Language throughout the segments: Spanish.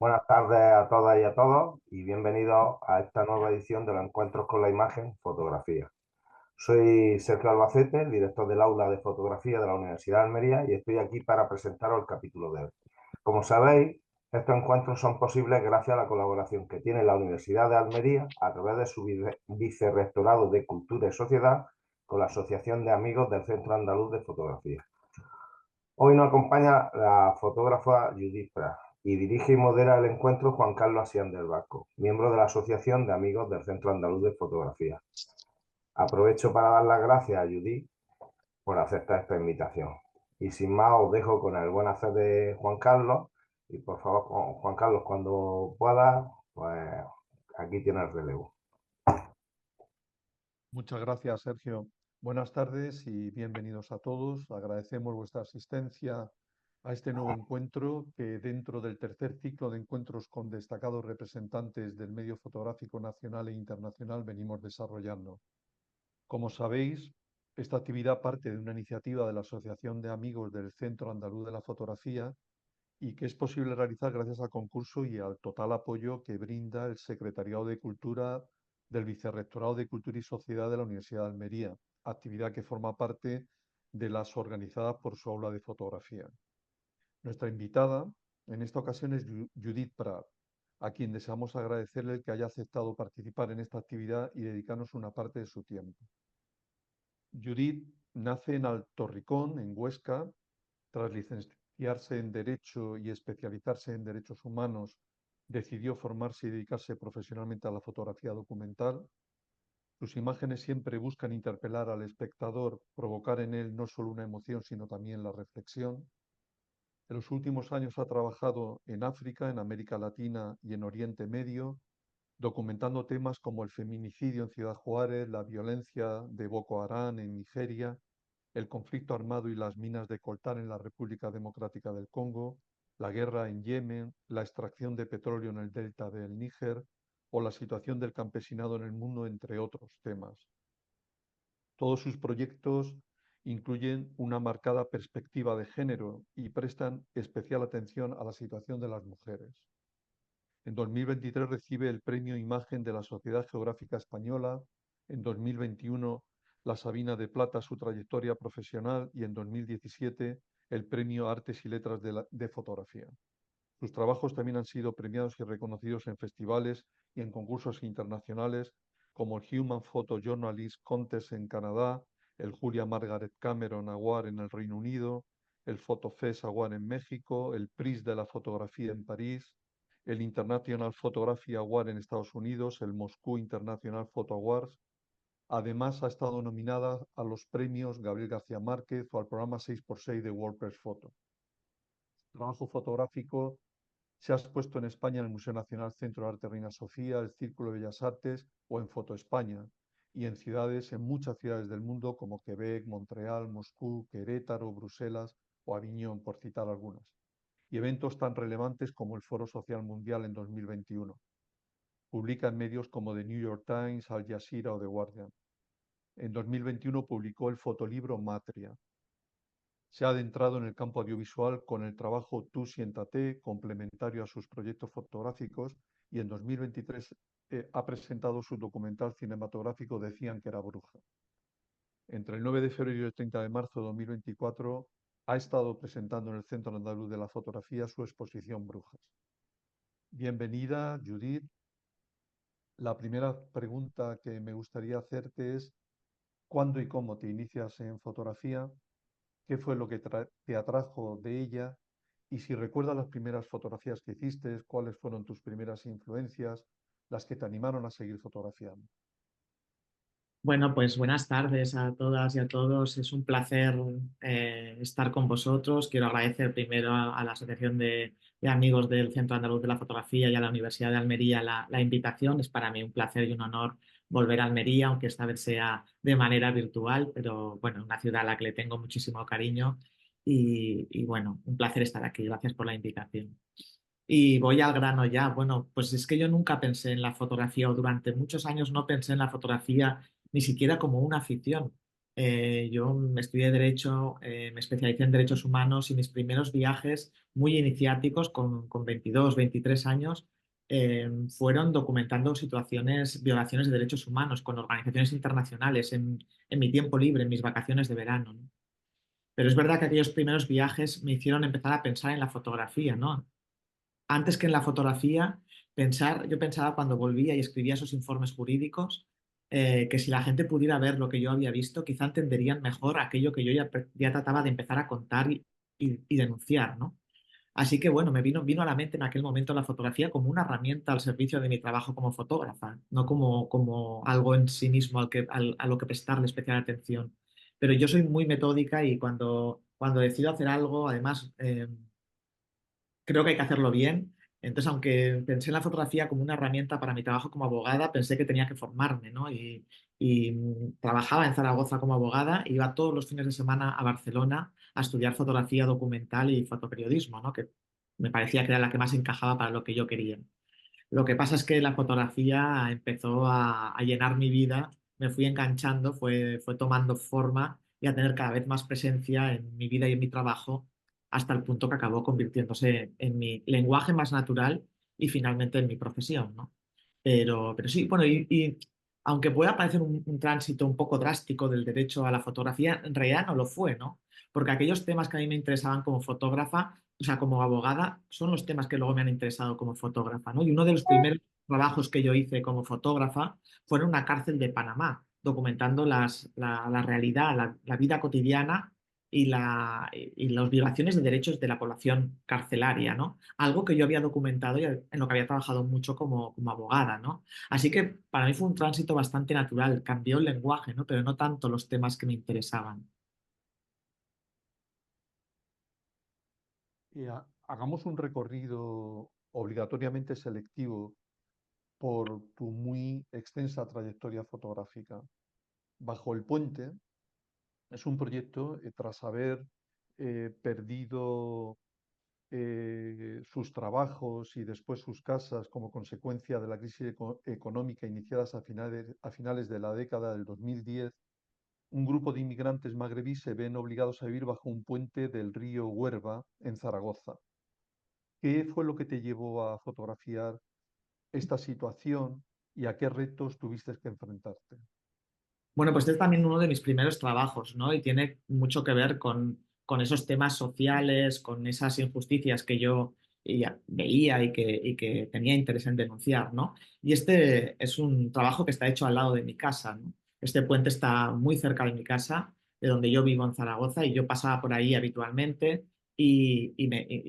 Buenas tardes a todas y a todos y bienvenidos a esta nueva edición de los Encuentros con la Imagen, Fotografía. Soy Sergio Albacete, director del aula de fotografía de la Universidad de Almería y estoy aquí para presentaros el capítulo de hoy. Como sabéis, estos encuentros son posibles gracias a la colaboración que tiene la Universidad de Almería a través de su vicerrectorado de Cultura y Sociedad con la Asociación de Amigos del Centro Andaluz de Fotografía. Hoy nos acompaña la fotógrafa Judith Prat y dirige y modera el encuentro Juan Carlos Asián del Barco, miembro de la Asociación de Amigos del Centro Andaluz de Fotografía. Aprovecho para dar las gracias a Judith por aceptar esta invitación. Y sin más, os dejo con el buen hacer de Juan Carlos. Y por favor, Juan Carlos, cuando pueda, pues aquí tiene el relevo. Muchas gracias, Sergio. Buenas tardes y bienvenidos a todos. Agradecemos vuestra asistencia a este nuevo encuentro que dentro del tercer ciclo de encuentros con destacados representantes del medio fotográfico nacional e internacional venimos desarrollando. Como sabéis, esta actividad parte de una iniciativa de la Asociación de Amigos del Centro Andaluz de la Fotografía y que es posible realizar gracias al concurso y al total apoyo que brinda el Secretariado de Cultura del Vicerrectorado de Cultura y Sociedad de la Universidad de Almería, actividad que forma parte de las organizadas por su aula de fotografía. Nuestra invitada en esta ocasión es Judith Prat, a quien deseamos agradecerle el que haya aceptado participar en esta actividad y dedicarnos una parte de su tiempo. Judith nace en Alto Ricón, en Huesca, tras licenciarse en Derecho y especializarse en Derechos Humanos, decidió formarse y dedicarse profesionalmente a la fotografía documental. Sus imágenes siempre buscan interpelar al espectador, provocar en él no solo una emoción, sino también la reflexión. En los últimos años ha trabajado en África, en América Latina y en Oriente Medio, documentando temas como el feminicidio en Ciudad Juárez, la violencia de Boko Haram en Nigeria, el conflicto armado y las minas de coltán en la República Democrática del Congo, la guerra en Yemen, la extracción de petróleo en el delta del Níger o la situación del campesinado en el mundo, entre otros temas. Todos sus proyectos incluyen una marcada perspectiva de género y prestan especial atención a la situación de las mujeres. En 2023 recibe el Premio Imagen de la Sociedad Geográfica Española, en 2021 la Sabina de Plata, su trayectoria profesional, y en 2017 el Premio Artes y Letras de Fotografía. Sus trabajos también han sido premiados y reconocidos en festivales y en concursos internacionales como el Human Photojournalist Contest en Canadá, el Julia Margaret Cameron Award en el Reino Unido, el PhotoFest Award en México, el Prix de la Fotografía en París, el International Photography Award en Estados Unidos, el Moscú International Photo Awards. Además, ha estado nominada a los premios Gabriel García Márquez o al programa 6x6 de WordPress Photo. El trabajo fotográfico se ha expuesto en España en el Museo Nacional Centro de Arte Reina Sofía, el Círculo de Bellas Artes o en Foto España, y en muchas ciudades del mundo como Quebec, Montreal, Moscú, Querétaro, Bruselas o Aviñón, por citar algunas, y eventos tan relevantes como el Foro Social Mundial en 2021. Publica en medios como The New York Times, Al Jazeera o The Guardian. En 2021 publicó el fotolibro Matria. Se ha adentrado en el campo audiovisual con el trabajo Tú siéntate, complementario a sus proyectos fotográficos, y en 2023 ha presentado su documental cinematográfico Decían que era bruja. Entre el 9 de febrero y el 30 de marzo de 2024 ha estado presentando en el Centro Andaluz de la Fotografía su exposición Brujas. Bienvenida, Judith. La primera pregunta que me gustaría hacerte es: ¿cuándo y cómo te inicias en fotografía? ¿Qué fue lo que te atrajo de ella? Y si recuerdas las primeras fotografías que hiciste, ¿cuáles fueron tus primeras influencias, las que te animaron a seguir fotografiando? Bueno, pues buenas tardes a todas y a todos. Es un placer estar con vosotros. Quiero agradecer primero a la Asociación de Amigos del Centro Andaluz de la Fotografía y a la Universidad de Almería la invitación. Es para mí un placer y un honor volver a Almería, aunque esta vez sea de manera virtual, pero bueno, una ciudad a la que le tengo muchísimo cariño y bueno, un placer estar aquí. Gracias por la invitación. Y voy al grano ya. Bueno, pues es que yo nunca pensé en la fotografía o durante muchos años no pensé en la fotografía ni siquiera como una afición. Yo estudié Derecho, me especialicé en Derechos Humanos y mis primeros viajes muy iniciáticos con 22, 23 años fueron documentando situaciones, violaciones de derechos humanos con organizaciones internacionales en mi tiempo libre, en mis vacaciones de verano, ¿no? Pero es verdad que aquellos primeros viajes me hicieron empezar a pensar en la fotografía, ¿no? Antes que en la fotografía, yo pensaba cuando volvía y escribía esos informes jurídicos, que si la gente pudiera ver lo que yo había visto, quizá entenderían mejor aquello que yo ya trataba de empezar a contar y denunciar, ¿no? Así que bueno, vino a la mente en aquel momento la fotografía como una herramienta al servicio de mi trabajo como fotógrafa, no como algo en sí mismo a lo que prestarle especial atención. Pero yo soy muy metódica y cuando decido hacer algo, además, creo que hay que hacerlo bien. Entonces, aunque pensé en la fotografía como una herramienta para mi trabajo como abogada, pensé que tenía que formarme, ¿no? Y trabajaba en Zaragoza como abogada, e iba todos los fines de semana a Barcelona a estudiar fotografía documental y fotoperiodismo, ¿no? Que me parecía que era la que más encajaba para lo que yo quería. Lo que pasa es que la fotografía empezó a llenar mi vida, me fui enganchando, fue tomando forma y a tener cada vez más presencia en mi vida y en mi trabajo, hasta el punto que acabó convirtiéndose en mi lenguaje más natural y finalmente en mi profesión, ¿no? Pero sí, bueno, y aunque pueda parecer un tránsito un poco drástico del derecho a la fotografía, en realidad no lo fue, ¿no? Porque aquellos temas que a mí me interesaban como fotógrafa, o sea, como abogada, son los temas que luego me han interesado como fotógrafa, ¿no? Y uno de los primeros trabajos que yo hice como fotógrafa fue en una cárcel de Panamá, documentando la realidad, la vida cotidiana y las violaciones de derechos de la población carcelaria, ¿no? Algo que yo había documentado y en lo que había trabajado mucho como abogada, ¿no? Así que para mí fue un tránsito bastante natural, cambió el lenguaje, ¿no? Pero no tanto los temas que me interesaban. Hagamos un recorrido obligatoriamente selectivo por tu muy extensa trayectoria fotográfica. Bajo el Puente es un proyecto tras haber perdido sus trabajos y después sus casas como consecuencia de la crisis económica iniciadas a finales de la década del 2010. Un grupo de inmigrantes magrebíes se ven obligados a vivir bajo un puente del río Huerva en Zaragoza. ¿Qué fue lo que te llevó a fotografiar esta situación y a qué retos tuviste que enfrentarte? Bueno, pues este es también uno de mis primeros trabajos, ¿no? Y tiene mucho que ver con esos temas sociales, con esas injusticias que yo ya veía y que tenía interés en denunciar, ¿no? Y este es un trabajo que está hecho al lado de mi casa, ¿no? Este puente está muy cerca de mi casa, de donde yo vivo en Zaragoza, y yo pasaba por ahí habitualmente y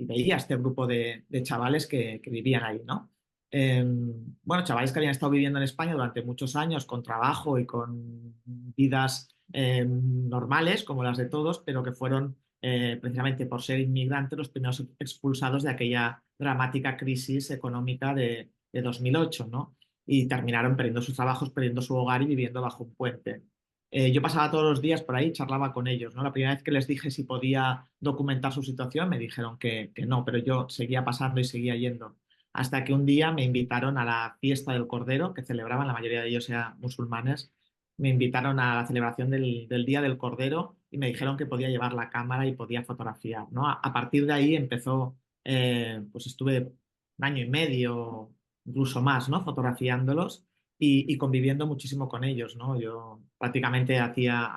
veía este grupo de chavales que vivían ahí, ¿no? Bueno, chavales que habían estado viviendo en España durante muchos años con trabajo y con vidas normales, como las de todos, pero que fueron precisamente por ser inmigrantes los primeros expulsados de aquella dramática crisis económica de 2008, ¿no? Y terminaron perdiendo sus trabajos, perdiendo su hogar y viviendo bajo un puente. Yo pasaba todos los días por ahí y charlaba con ellos, ¿no? La primera vez que les dije si podía documentar su situación, me dijeron que no, pero yo seguía pasando y seguía yendo hasta que un día me invitaron a la fiesta del Cordero, que celebraban, la mayoría de ellos eran musulmanes, me invitaron a la celebración del Día del Cordero y me dijeron que podía llevar la cámara y podía fotografiar, ¿no? A partir de ahí empezó, pues estuve un año y medio, incluso más, ¿no? Fotografiándolos y conviviendo muchísimo con ellos, ¿no? Yo prácticamente hacía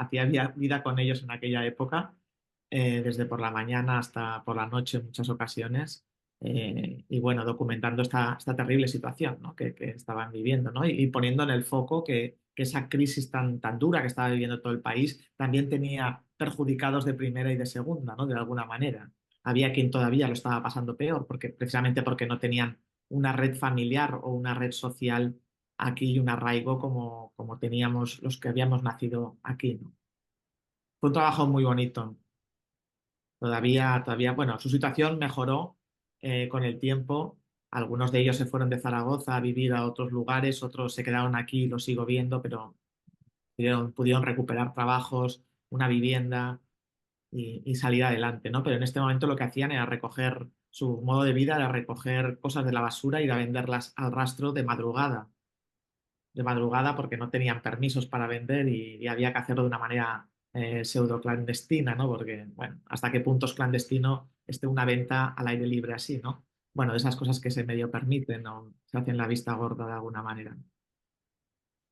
vida con ellos en aquella época, desde por la mañana hasta por la noche en muchas ocasiones y bueno, documentando esta terrible situación, ¿no? que estaban viviendo, ¿no? Y poniendo en el foco que esa crisis tan dura que estaba viviendo todo el país también tenía perjudicados de primera y de segunda, ¿no? De alguna manera. Había quien todavía lo estaba pasando peor, precisamente porque no tenían una red familiar o una red social aquí y un arraigo como teníamos los que habíamos nacido aquí, ¿no? Fue un trabajo muy bonito. Todavía, bueno, su situación mejoró con el tiempo. Algunos de ellos se fueron de Zaragoza a vivir a otros lugares, otros se quedaron aquí, lo sigo viendo, pero pudieron recuperar trabajos, una vivienda y salir adelante, ¿no? Pero en este momento lo que hacían era recoger, su modo de vida era recoger cosas de la basura y ir a venderlas al rastro de madrugada porque no tenían permisos para vender y había que hacerlo de una manera pseudo clandestina, ¿no? Porque, bueno, hasta qué punto es clandestino una venta al aire libre así, ¿no? Bueno, de esas cosas que se medio permiten, ¿no? Se hacen la vista gorda de alguna manera.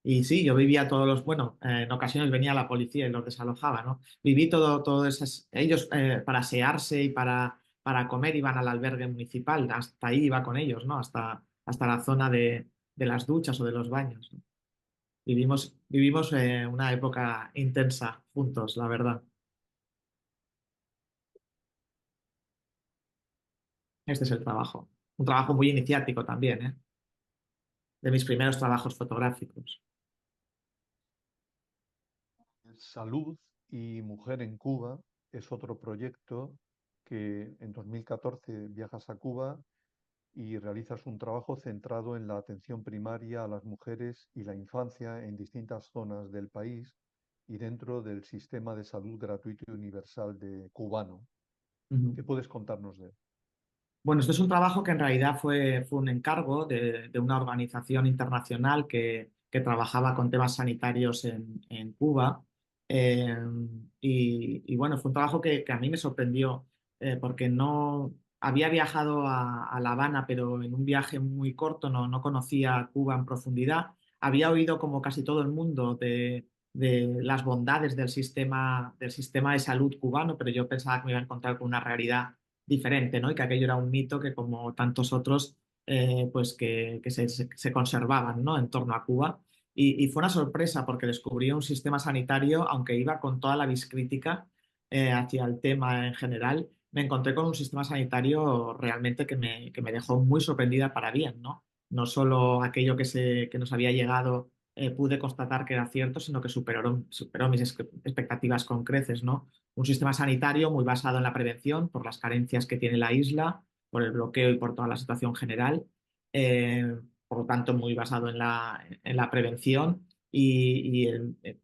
Y sí, yo vivía todos los, bueno, en ocasiones venía la policía y los desalojaba, ¿no? Viví todo esas, ellos para asearse y para comer iban al albergue municipal, hasta ahí iba con ellos, ¿no? Hasta la zona de las duchas o de los baños, ¿no? Vivimos una época intensa juntos, la verdad. Este es el trabajo. Un trabajo muy iniciático también, ¿eh? De mis primeros trabajos fotográficos. Salud y Mujer en Cuba es otro proyecto que en 2014 viajas a Cuba y realizas un trabajo centrado en la atención primaria a las mujeres y la infancia en distintas zonas del país y dentro del sistema de salud gratuito y universal de cubano. Ujú. ¿Qué puedes contarnos de él? Bueno, esto es un trabajo que en realidad fue un encargo de una organización internacional que trabajaba con temas sanitarios en Cuba. Eh, y bueno, fue un trabajo que a mí me sorprendió porque no había viajado a La Habana, pero en un viaje muy corto, no conocía Cuba en profundidad. Había oído, como casi todo el mundo, de las bondades del sistema de salud cubano, pero yo pensaba que me iba a encontrar con una realidad diferente, ¿no? Y que aquello era un mito que, como tantos otros, pues que se conservaban, ¿no? En torno a Cuba. Y fue una sorpresa porque descubrí un sistema sanitario, aunque iba con toda la viscrítica hacia el tema en general, me encontré con un sistema sanitario realmente que me dejó muy sorprendida para bien, ¿no? No solo aquello que nos había llegado pude constatar que era cierto, sino que superó mis expectativas con creces, ¿no? Un sistema sanitario muy basado en la prevención por las carencias que tiene la isla, por el bloqueo y por toda la situación general. Por lo tanto, muy basado en la prevención y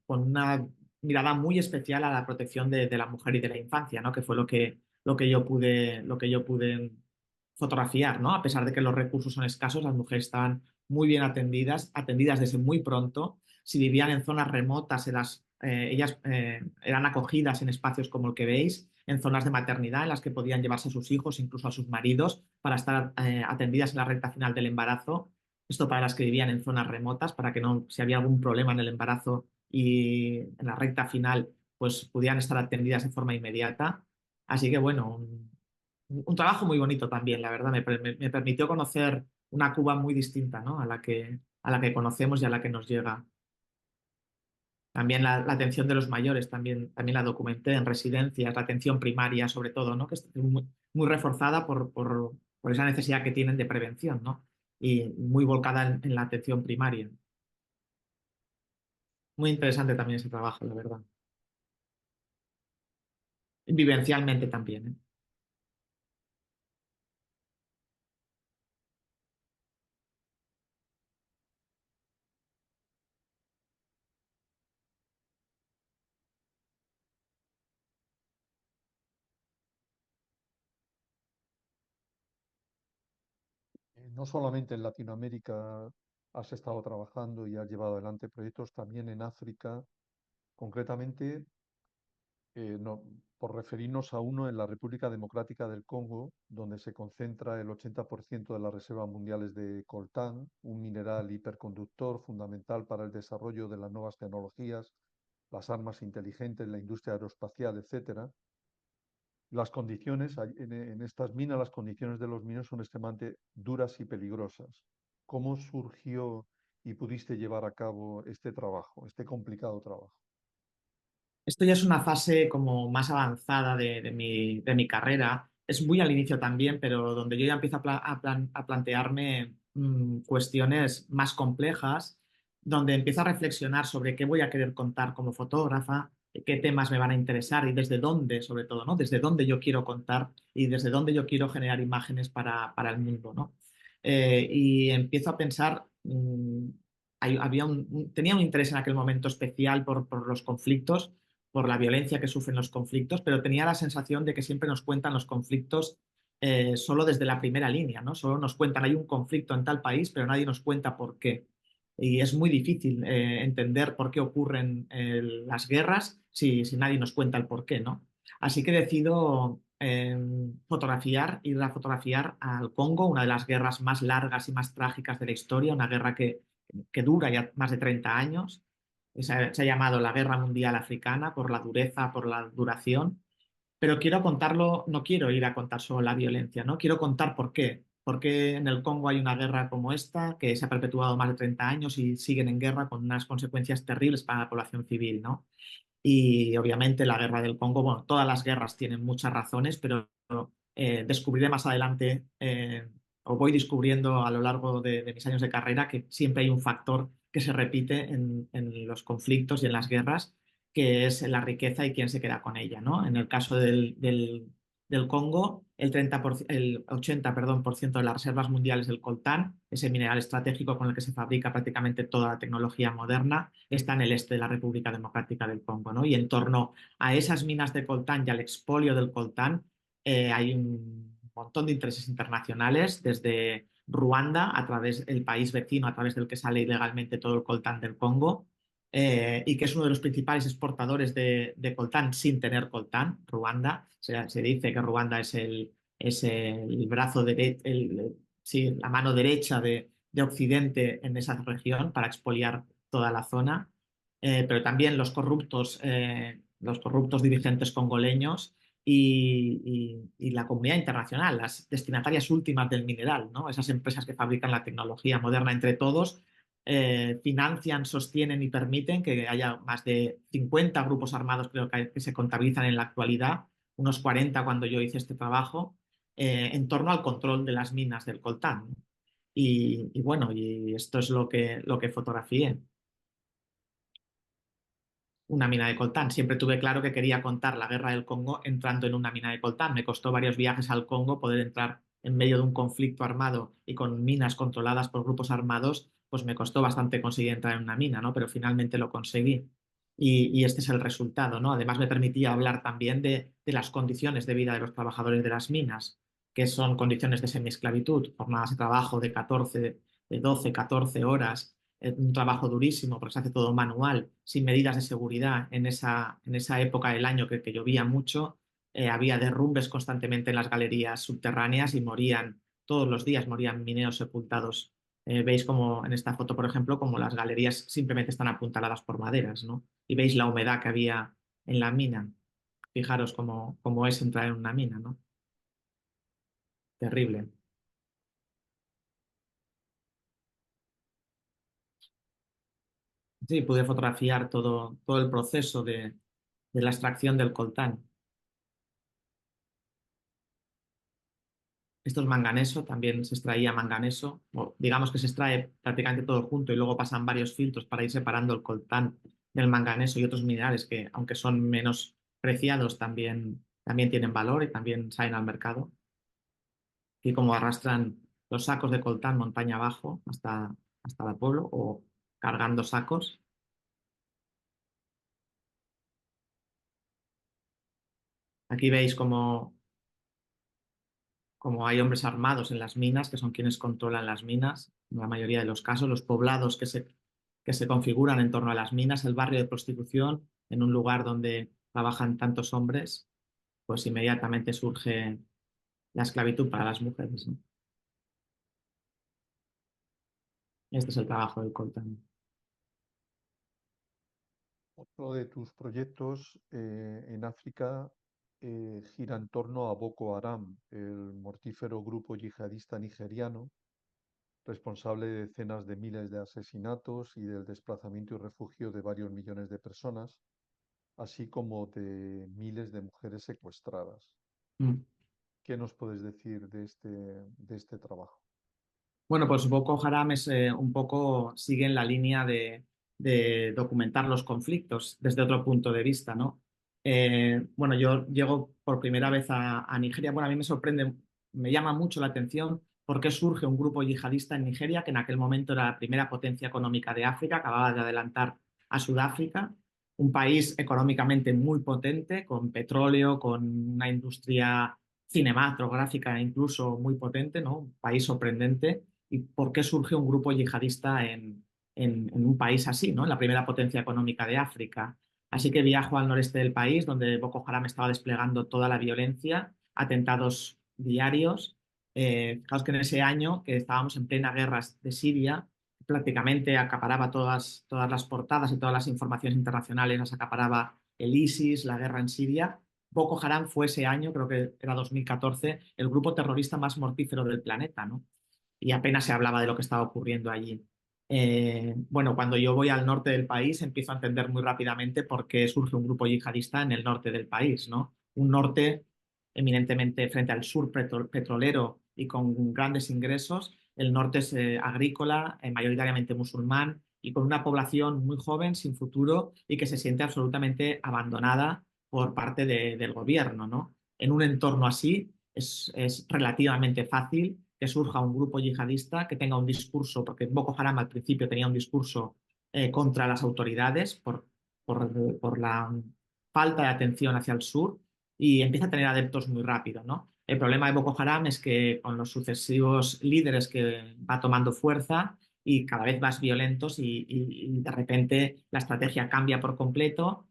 con una mirada muy especial a la protección de la mujer y de la infancia, ¿no? Que fue lo que yo pude fotografiar, ¿no? A pesar de que los recursos son escasos, las mujeres estaban muy bien atendidas desde muy pronto. Si vivían en zonas remotas, ellas eran acogidas en espacios como el que veis, en zonas de maternidad en las que podían llevarse a sus hijos, incluso a sus maridos, para estar atendidas en la recta final del embarazo. Esto para las que vivían en zonas remotas, para que no, si había algún problema en el embarazo y en la recta final, pues pudieran estar atendidas de forma inmediata. Así que bueno, un trabajo muy bonito también, la verdad. Me permitió conocer una Cuba muy distinta, ¿no? A la que conocemos y a la que nos llega. También la atención de los mayores, también la documenté en residencias, la atención primaria sobre todo, ¿no? Que es muy reforzada por esa necesidad que tienen de prevención, ¿no? Y muy volcada en la atención primaria. Muy interesante también ese trabajo, la verdad. Vivencialmente también, ¿eh? No solamente en Latinoamérica has estado trabajando y has llevado adelante proyectos, también en África, concretamente, por referirnos a uno en la República Democrática del Congo, donde se concentra el 80% de las reservas mundiales de coltán, un mineral hiperconductor fundamental para el desarrollo de las nuevas tecnologías, las armas inteligentes, la industria aeroespacial, etcétera. Las condiciones en estas minas, las condiciones de los mineros son extremadamente duras y peligrosas. ¿Cómo surgió y pudiste llevar a cabo este trabajo, este complicado trabajo? Esto ya es una fase como más avanzada de mi carrera. Es muy al inicio también, pero donde yo ya empiezo a plantearme cuestiones más complejas, donde empiezo a reflexionar sobre qué voy a querer contar como fotógrafa, qué temas me van a interesar y desde dónde, sobre todo, ¿no? Desde dónde yo quiero contar y desde dónde yo quiero generar imágenes para el mundo, ¿no? Y empiezo a pensar, tenía un interés en aquel momento especial por los conflictos, por la violencia que sufren los conflictos, pero tenía la sensación de que siempre nos cuentan los conflictos solo desde la primera línea, ¿no? Solo nos cuentan, hay un conflicto en tal país, pero nadie nos cuenta por qué. y es muy difícil entender por qué ocurren las guerras si nadie nos cuenta el por qué, ¿no? Así que decido ir a fotografiar al Congo, una de las guerras más largas y más trágicas de la historia, una guerra que dura ya más de 30 años. Se ha llamado la Guerra Mundial Africana por la dureza, por la duración, pero quiero contarlo, no quiero ir a contar solo la violencia, ¿no? Quiero contar por qué. Por qué en el Congo hay una guerra como esta, que se ha perpetuado más de 30 años y siguen en guerra con unas consecuencias terribles para la población civil, ¿no? Y obviamente la guerra del Congo, bueno, todas las guerras tienen muchas razones, pero descubriré más adelante, o voy descubriendo a lo largo de mis años de carrera, que siempre hay un factor que se repite en los conflictos y en las guerras, que es la riqueza y quién se queda con ella, ¿no? En el caso del Congo, el 80, perdón, por ciento de las reservas mundiales del coltán, ese mineral estratégico con el que se fabrica prácticamente toda la tecnología moderna, está en el este de la República Democrática del Congo, ¿no? Y en torno a esas minas de coltán y al expolio del coltán hay un montón de intereses internacionales, desde Ruanda, a través del país vecino, a través del que sale ilegalmente todo el coltán del Congo, y que es uno de los principales exportadores de coltán sin tener coltán, Ruanda. Se dice que Ruanda es el brazo derecho, sí, la mano derecha de Occidente en esa región para expoliar toda la zona, pero también los corruptos dirigentes congoleños y la comunidad internacional, las destinatarias últimas del mineral, ¿no? Esas empresas que fabrican la tecnología moderna entre todos, financian, sostienen y permiten que haya más de 50 grupos armados, creo que se contabilizan en la actualidad, unos 40 cuando yo hice este trabajo, en torno al control de las minas del coltán. Y bueno, y esto es lo que fotografié. Una mina de coltán. Siempre tuve claro que quería contar la guerra del Congo entrando en una mina de coltán. Me costó varios viajes al Congo poder entrar en medio de un conflicto armado y con minas controladas por grupos armados, pues me costó bastante conseguir entrar en una mina, ¿no? Pero finalmente lo conseguí. Y este es el resultado, ¿no? Además me permitía hablar también de las condiciones de vida de los trabajadores de las minas, que son condiciones de semiesclavitud, jornadas de trabajo de 12, 14 horas, un trabajo durísimo porque se hace todo manual, sin medidas de seguridad en esa época del año que llovía mucho. Había derrumbes constantemente en las galerías subterráneas y morían, todos los días morían mineros sepultados. Veis como en esta foto, por ejemplo, como las galerías simplemente están apuntaladas por maderas, ¿no? Y veis la humedad que había en la mina. Fijaros cómo es entrar en una mina, ¿no? Terrible. Sí, pude fotografiar todo el proceso de la extracción del coltán. Esto es manganeso, también se extraía manganeso, o digamos que se extrae prácticamente todo junto y luego pasan varios filtros para ir separando el coltán del manganeso y otros minerales que, aunque son menos preciados, también tienen valor y también salen al mercado. Y como arrastran los sacos de coltán montaña abajo hasta el pueblo o cargando sacos. Aquí veis como hay hombres armados en las minas, que son quienes controlan las minas, en la mayoría de los casos, los poblados que se configuran en torno a las minas, el barrio de prostitución, en un lugar donde trabajan tantos hombres, pues inmediatamente surge la esclavitud para las mujeres, ¿no? Este es el trabajo del coltán. Otro de tus proyectos en África gira en torno a Boko Haram, el mortífero grupo yihadista nigeriano, responsable de decenas de miles de asesinatos y del desplazamiento y refugio de varios millones de personas, así como de miles de mujeres secuestradas. Mm. ¿Qué nos puedes decir de este trabajo? Bueno, pues Boko Haram es un poco, sigue en la línea de documentar los conflictos desde otro punto de vista, ¿no? Bueno, yo llego por primera vez a Nigeria. Bueno, a mí me sorprende, me llama mucho la atención por qué surge un grupo yihadista en Nigeria, que en aquel momento era la primera potencia económica de África, acababa de adelantar a Sudáfrica, un país económicamente muy potente, con petróleo, con una industria cinematográfica incluso muy potente, ¿no? Un país sorprendente. ¿Y por qué surge un grupo yihadista en un país así, ¿no? En la primera potencia económica de África. Así que viajo al noreste del país, donde Boko Haram estaba desplegando toda la violencia, atentados diarios. Fijaos que en ese año, que estábamos en plena guerra de Siria, prácticamente acaparaba todas las portadas y todas las informaciones internacionales, las acaparaba el ISIS, la guerra en Siria. Boko Haram fue ese año, creo que era 2014, el grupo terrorista más mortífero del planeta, ¿no? Y apenas se hablaba de lo que estaba ocurriendo allí. Bueno, cuando yo voy al norte del país empiezo a entender muy rápidamente por qué surge un grupo yihadista en el norte del país, ¿no? Un norte eminentemente frente al sur petrolero y con grandes ingresos. El norte es agrícola, mayoritariamente musulmán y con una población muy joven, sin futuro y que se siente absolutamente abandonada por parte del gobierno, ¿no? En un entorno así es relativamente fácil que surja un grupo yihadista que tenga un discurso, porque Boko Haram al principio tenía un discurso contra las autoridades por la falta de atención hacia el sur y empieza a tener adeptos muy rápido, ¿no? El problema de Boko Haram es que con los sucesivos líderes que va tomando fuerza y cada vez más violentos y de repente la estrategia cambia por completo,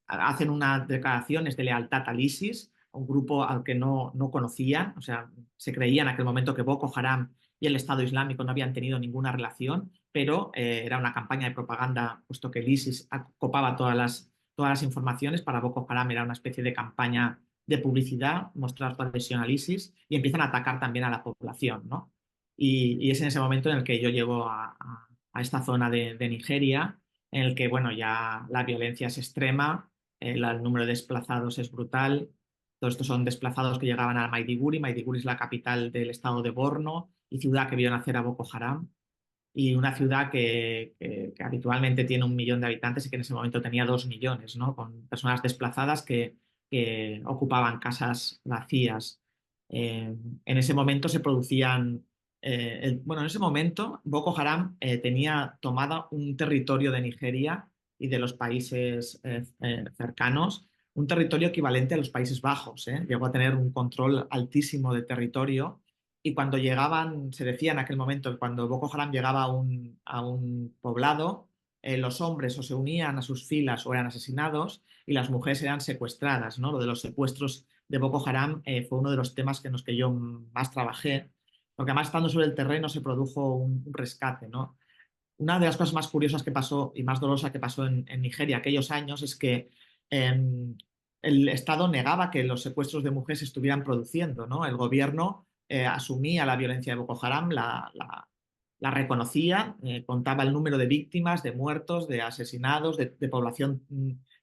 hacen unas declaraciones de lealtad al ISIS, un grupo al que no conocían, o sea, se creía en aquel momento que Boko Haram y el Estado Islámico no habían tenido ninguna relación, pero era una campaña de propaganda, puesto que el ISIS copaba todas las informaciones. Para Boko Haram era una especie de campaña de publicidad, mostrar su adhesión al ISIS y empiezan a atacar también a la población, ¿no? Y es en ese momento en el que yo llego a esta zona de Nigeria, en el que, bueno, ya la violencia es extrema, el número de desplazados es brutal. Todos estos son desplazados que llegaban a Maiduguri. Maiduguri es la capital del estado de Borno y ciudad que vio nacer a Boko Haram. Y una ciudad que habitualmente tiene 1 millón de habitantes y que en ese momento tenía 2 millones, ¿no? Con personas desplazadas que ocupaban casas vacías. En ese momento se producían, bueno, en ese momento Boko Haram tenía tomada un territorio de Nigeria y de los países cercanos, un territorio equivalente a los Países Bajos, ¿eh? Llegó a tener un control altísimo de territorio y cuando llegaban, se decía en aquel momento que cuando Boko Haram llegaba a un poblado, los hombres o se unían a sus filas o eran asesinados y las mujeres eran secuestradas, ¿no? Lo de los secuestros de Boko Haram fue uno de los temas en los que yo más trabajé, porque además estando sobre el terreno se produjo un rescate, ¿no? Una de las cosas más curiosas que pasó y más dolorosa que pasó en Nigeria aquellos años es que el Estado negaba que los secuestros de mujeres se estuvieran produciendo, ¿no? El gobierno asumía la violencia de Boko Haram, la reconocía, contaba el número de víctimas, de muertos, de asesinados, de población,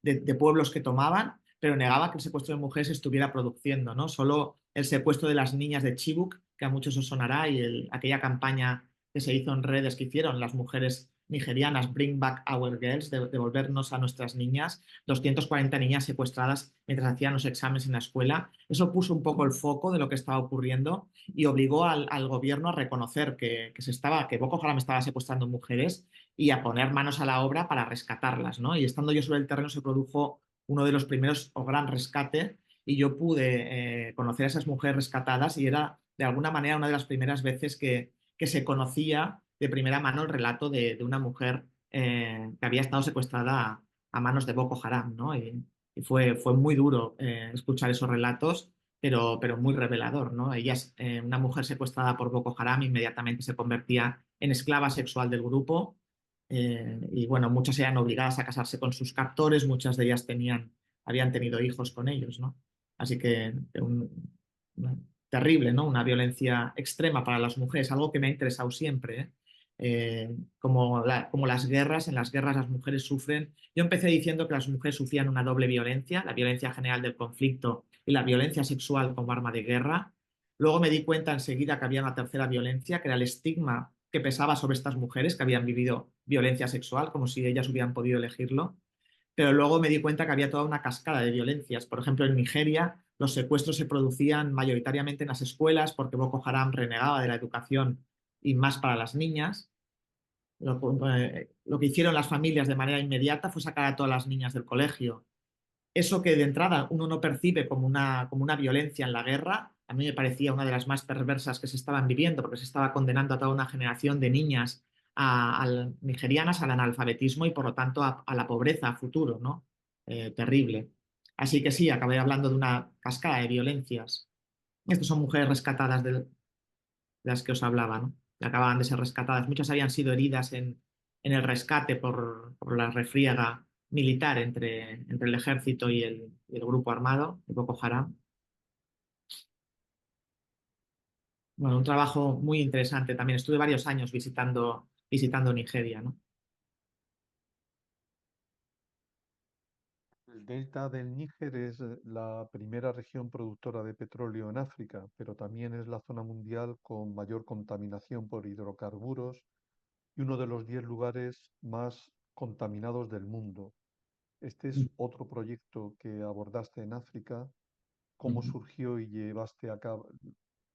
de pueblos que tomaban, pero negaba que el secuestro de mujeres se estuviera produciendo, ¿no? Solo el secuestro de las niñas de Chibuk, que a muchos os sonará, y aquella campaña que se hizo en redes que hicieron las mujeres nigerianas, Bring Back Our Girls, de devolvernos a nuestras niñas, 240 niñas secuestradas mientras hacían los exámenes en la escuela. Eso puso un poco el foco de lo que estaba ocurriendo y obligó al gobierno a reconocer que Boko Haram estaba secuestrando mujeres y a poner manos a la obra para rescatarlas, ¿no? Y estando yo sobre el terreno se produjo uno de los primeros o gran rescate y yo pude conocer a esas mujeres rescatadas y era de alguna manera una de las primeras veces que se conocía de primera mano el relato de una mujer que había estado secuestrada a manos de Boko Haram, ¿no? Y fue muy duro escuchar esos relatos, pero muy revelador, ¿no? Ella es una mujer secuestrada por Boko Haram, inmediatamente se convertía en esclava sexual del grupo y bueno, muchas eran obligadas a casarse con sus captores, muchas de ellas habían tenido hijos con ellos, ¿no? Así que terrible, ¿no? Una violencia extrema para las mujeres, algo que me ha interesado siempre, ¿eh? Como las guerras, en las guerras las mujeres sufren. Yo empecé diciendo que las mujeres sufrían una doble violencia, la violencia general del conflicto y la violencia sexual como arma de guerra. Luego me di cuenta enseguida que había una tercera violencia, que era el estigma que pesaba sobre estas mujeres que habían vivido violencia sexual, como si ellas hubieran podido elegirlo. Pero luego me di cuenta que había toda una cascada de violencias. Por ejemplo, en Nigeria los secuestros se producían mayoritariamente en las escuelas porque Boko Haram renegaba de la educación y más para las niñas. Lo que hicieron las familias de manera inmediata fue sacar a todas las niñas del colegio. Eso que de entrada uno no percibe como una violencia en la guerra, a mí me parecía una de las más perversas que se estaban viviendo, porque se estaba condenando a toda una generación de niñas nigerianas al analfabetismo y por lo tanto a la pobreza a futuro, ¿no? Terrible. Así que sí, acabé hablando de una cascada de violencias. Estas son mujeres rescatadas de las que os hablaba, ¿no? Que acababan de ser rescatadas. Muchas habían sido heridas en el rescate por la refriega militar entre el ejército y el grupo armado de Boko Haram. Bueno, un trabajo muy interesante también. Estuve varios años visitando Nigeria, ¿no? El delta del Níger es la primera región productora de petróleo en África, pero también es la zona mundial con mayor contaminación por hidrocarburos y uno de los 10 lugares más contaminados del mundo. Este es otro proyecto que abordaste en África. ¿Cómo Ujú. surgió y llevaste a cabo?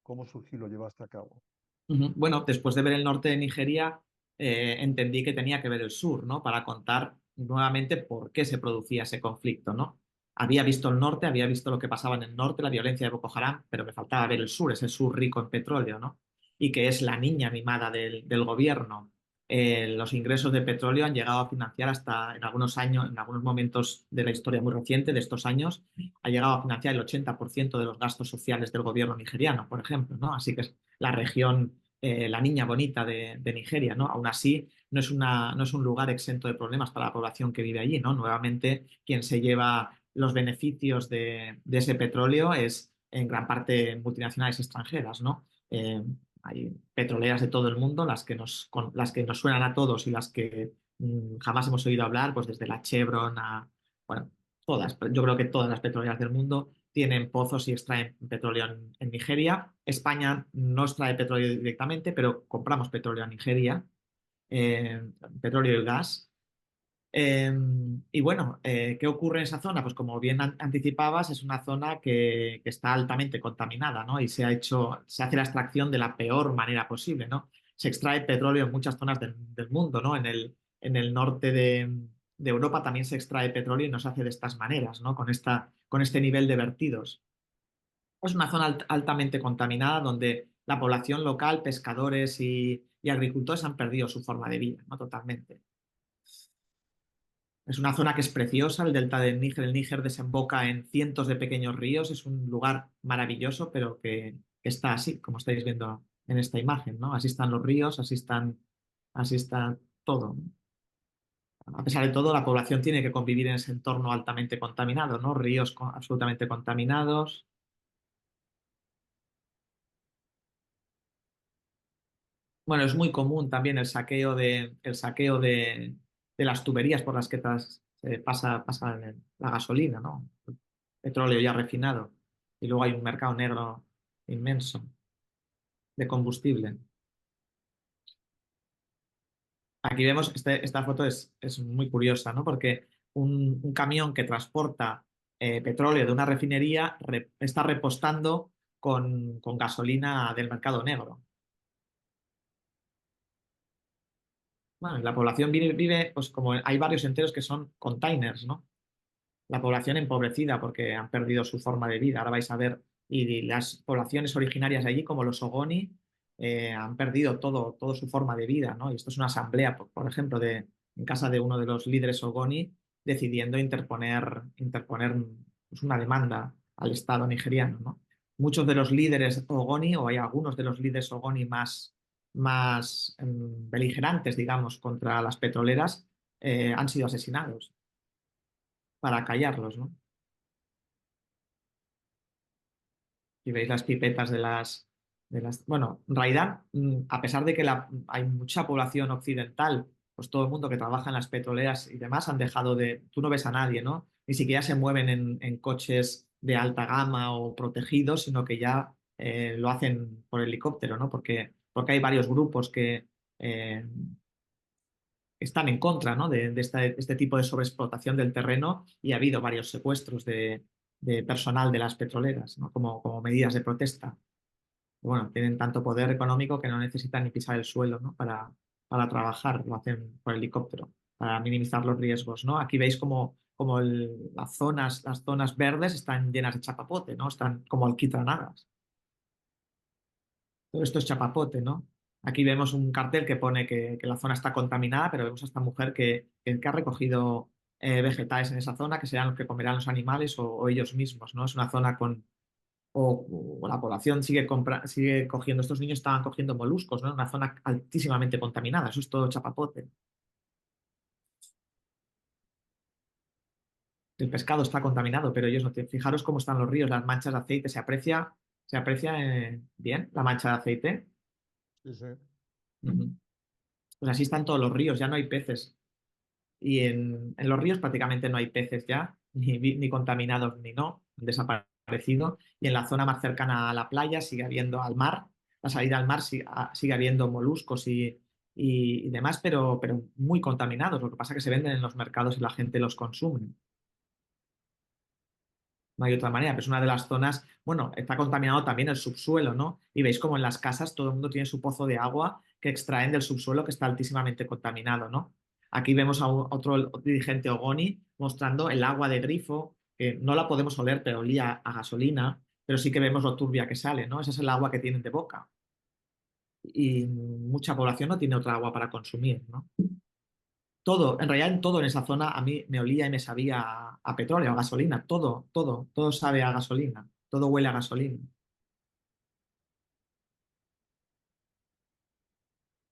¿Cómo surgió y lo llevaste a cabo? Ujú. Bueno, después de ver el norte de Nigeria, entendí que tenía que ver el sur, ¿no? Para contar nuevamente por qué se producía ese conflicto, ¿no? Había visto el norte, había visto lo que pasaba en el norte, la violencia de Boko Haram, pero me faltaba ver el sur, ese sur rico en petróleo, ¿no? Y que es la niña mimada del gobierno. Los ingresos de petróleo han llegado a financiar hasta en algunos años, en algunos momentos de la historia muy reciente de estos años, ha llegado a financiar el 80% de los gastos sociales del gobierno nigeriano, por ejemplo, ¿no? Así que es la región la niña bonita de Nigeria, ¿no? Aún así, no es un lugar exento de problemas para la población que vive allí, ¿no? Nuevamente, quien se lleva los beneficios de ese petróleo es en gran parte multinacionales extranjeras, ¿no? Hay petroleras de todo el mundo, las que nos suenan a todos y las que jamás hemos oído hablar, pues desde la Chevron a, bueno, todas, yo creo que todas las petroleras del mundo tienen pozos y extraen petróleo en Nigeria. España no extrae petróleo directamente, pero compramos petróleo a Nigeria, eh, petróleo y gas. Eh, y bueno, ¿qué ocurre en esa zona? Pues como bien anticipabas, es una zona que está altamente contaminada, ¿no? Y se hace la extracción de la peor manera posible, ¿no? Se extrae petróleo en muchas zonas del mundo, ¿no? En el norte de Europa también se extrae petróleo y no se hace de estas maneras, ¿no? Con este nivel de vertidos. Es una zona altamente contaminada donde la población local, pescadores y agricultores han perdido su forma de vida, ¿no? Totalmente. Es una zona que es preciosa, el delta del Níger. El Níger desemboca en cientos de pequeños ríos. Es un lugar maravilloso, pero que está así, como estáis viendo en esta imagen, ¿no? Así están los ríos, así está todo, ¿no? A pesar de todo, la población tiene que convivir en ese entorno altamente contaminado, ¿no? Ríos absolutamente contaminados. Bueno, es muy común también el saqueo de las tuberías por las que pasa la gasolina, ¿no? El petróleo ya refinado. Y luego hay un mercado negro inmenso de combustible. Aquí vemos, esta foto es muy curiosa, ¿no? Porque un camión que transporta petróleo de una refinería está repostando con gasolina del mercado negro. Bueno, y la población vive, pues como hay varios enteros que son containers, ¿no? La población empobrecida porque han perdido su forma de vida. Ahora vais a ver, y las poblaciones originarias de allí, como los Ogoni, han perdido todo su forma de vida, ¿no? Y esto es una asamblea, por ejemplo, en casa de uno de los líderes Ogoni, decidiendo interponer pues, una demanda al Estado nigeriano, ¿no? Muchos de los líderes Ogoni, o hay algunos de los líderes Ogoni más beligerantes, digamos, contra las petroleras, han sido asesinados para callarlos, ¿no? Y veis las pipetas Bueno, en realidad, a pesar de que hay mucha población occidental, pues todo el mundo que trabaja en las petroleras y demás han dejado de... Tú no ves a nadie, ¿no? Ni siquiera se mueven en coches de alta gama o protegidos, sino que ya lo hacen por helicóptero, ¿no? Porque hay varios grupos que están en contra, ¿no? de este tipo de sobreexplotación del terreno y ha habido varios secuestros de personal de las petroleras, ¿no? Como medidas de protesta. Bueno, tienen tanto poder económico que no necesitan ni pisar el suelo, ¿no? Para trabajar, lo hacen por helicóptero, para minimizar los riesgos, ¿no? Aquí veis como las zonas verdes están llenas de chapapote, ¿no? Están como alquitranadas. Todo esto es chapapote, ¿no? Aquí vemos un cartel que pone que la zona está contaminada, pero vemos a esta mujer que ha recogido vegetales en esa zona, que serán los que comerán los animales o ellos mismos, ¿no? Es una zona con, o la población sigue cogiendo, estos niños estaban cogiendo moluscos, ¿no? Una zona altísimamente contaminada, eso es todo chapapote. El pescado está contaminado, pero ellos no tienen. Fijaros cómo están los ríos, las manchas de aceite, se aprecia bien la mancha de aceite. Sí, sí. Ujú. Pues así están todos los ríos, ya no hay peces. Y en los ríos prácticamente no hay peces ya, ni contaminados ni no, han desaparecido. Y en la zona más cercana a la playa sigue habiendo al mar, la salida al mar sigue habiendo moluscos y demás, pero muy contaminados. Lo que pasa es que se venden en los mercados y la gente los consume. No hay otra manera, pero es una de las zonas, bueno, está contaminado también el subsuelo, ¿no? Y veis como en las casas todo el mundo tiene su pozo de agua que extraen del subsuelo que está altísimamente contaminado, ¿no? Aquí vemos a otro dirigente Ogoni mostrando el agua de grifo, que no la podemos oler, pero olía a gasolina, pero sí que vemos lo turbia que sale, ¿no? Esa es el agua que tienen de boca. Y mucha población no tiene otra agua para consumir, ¿no? Todo, en realidad en todo en esa zona a mí me olía y me sabía a petróleo, a gasolina, todo sabe a gasolina, todo huele a gasolina.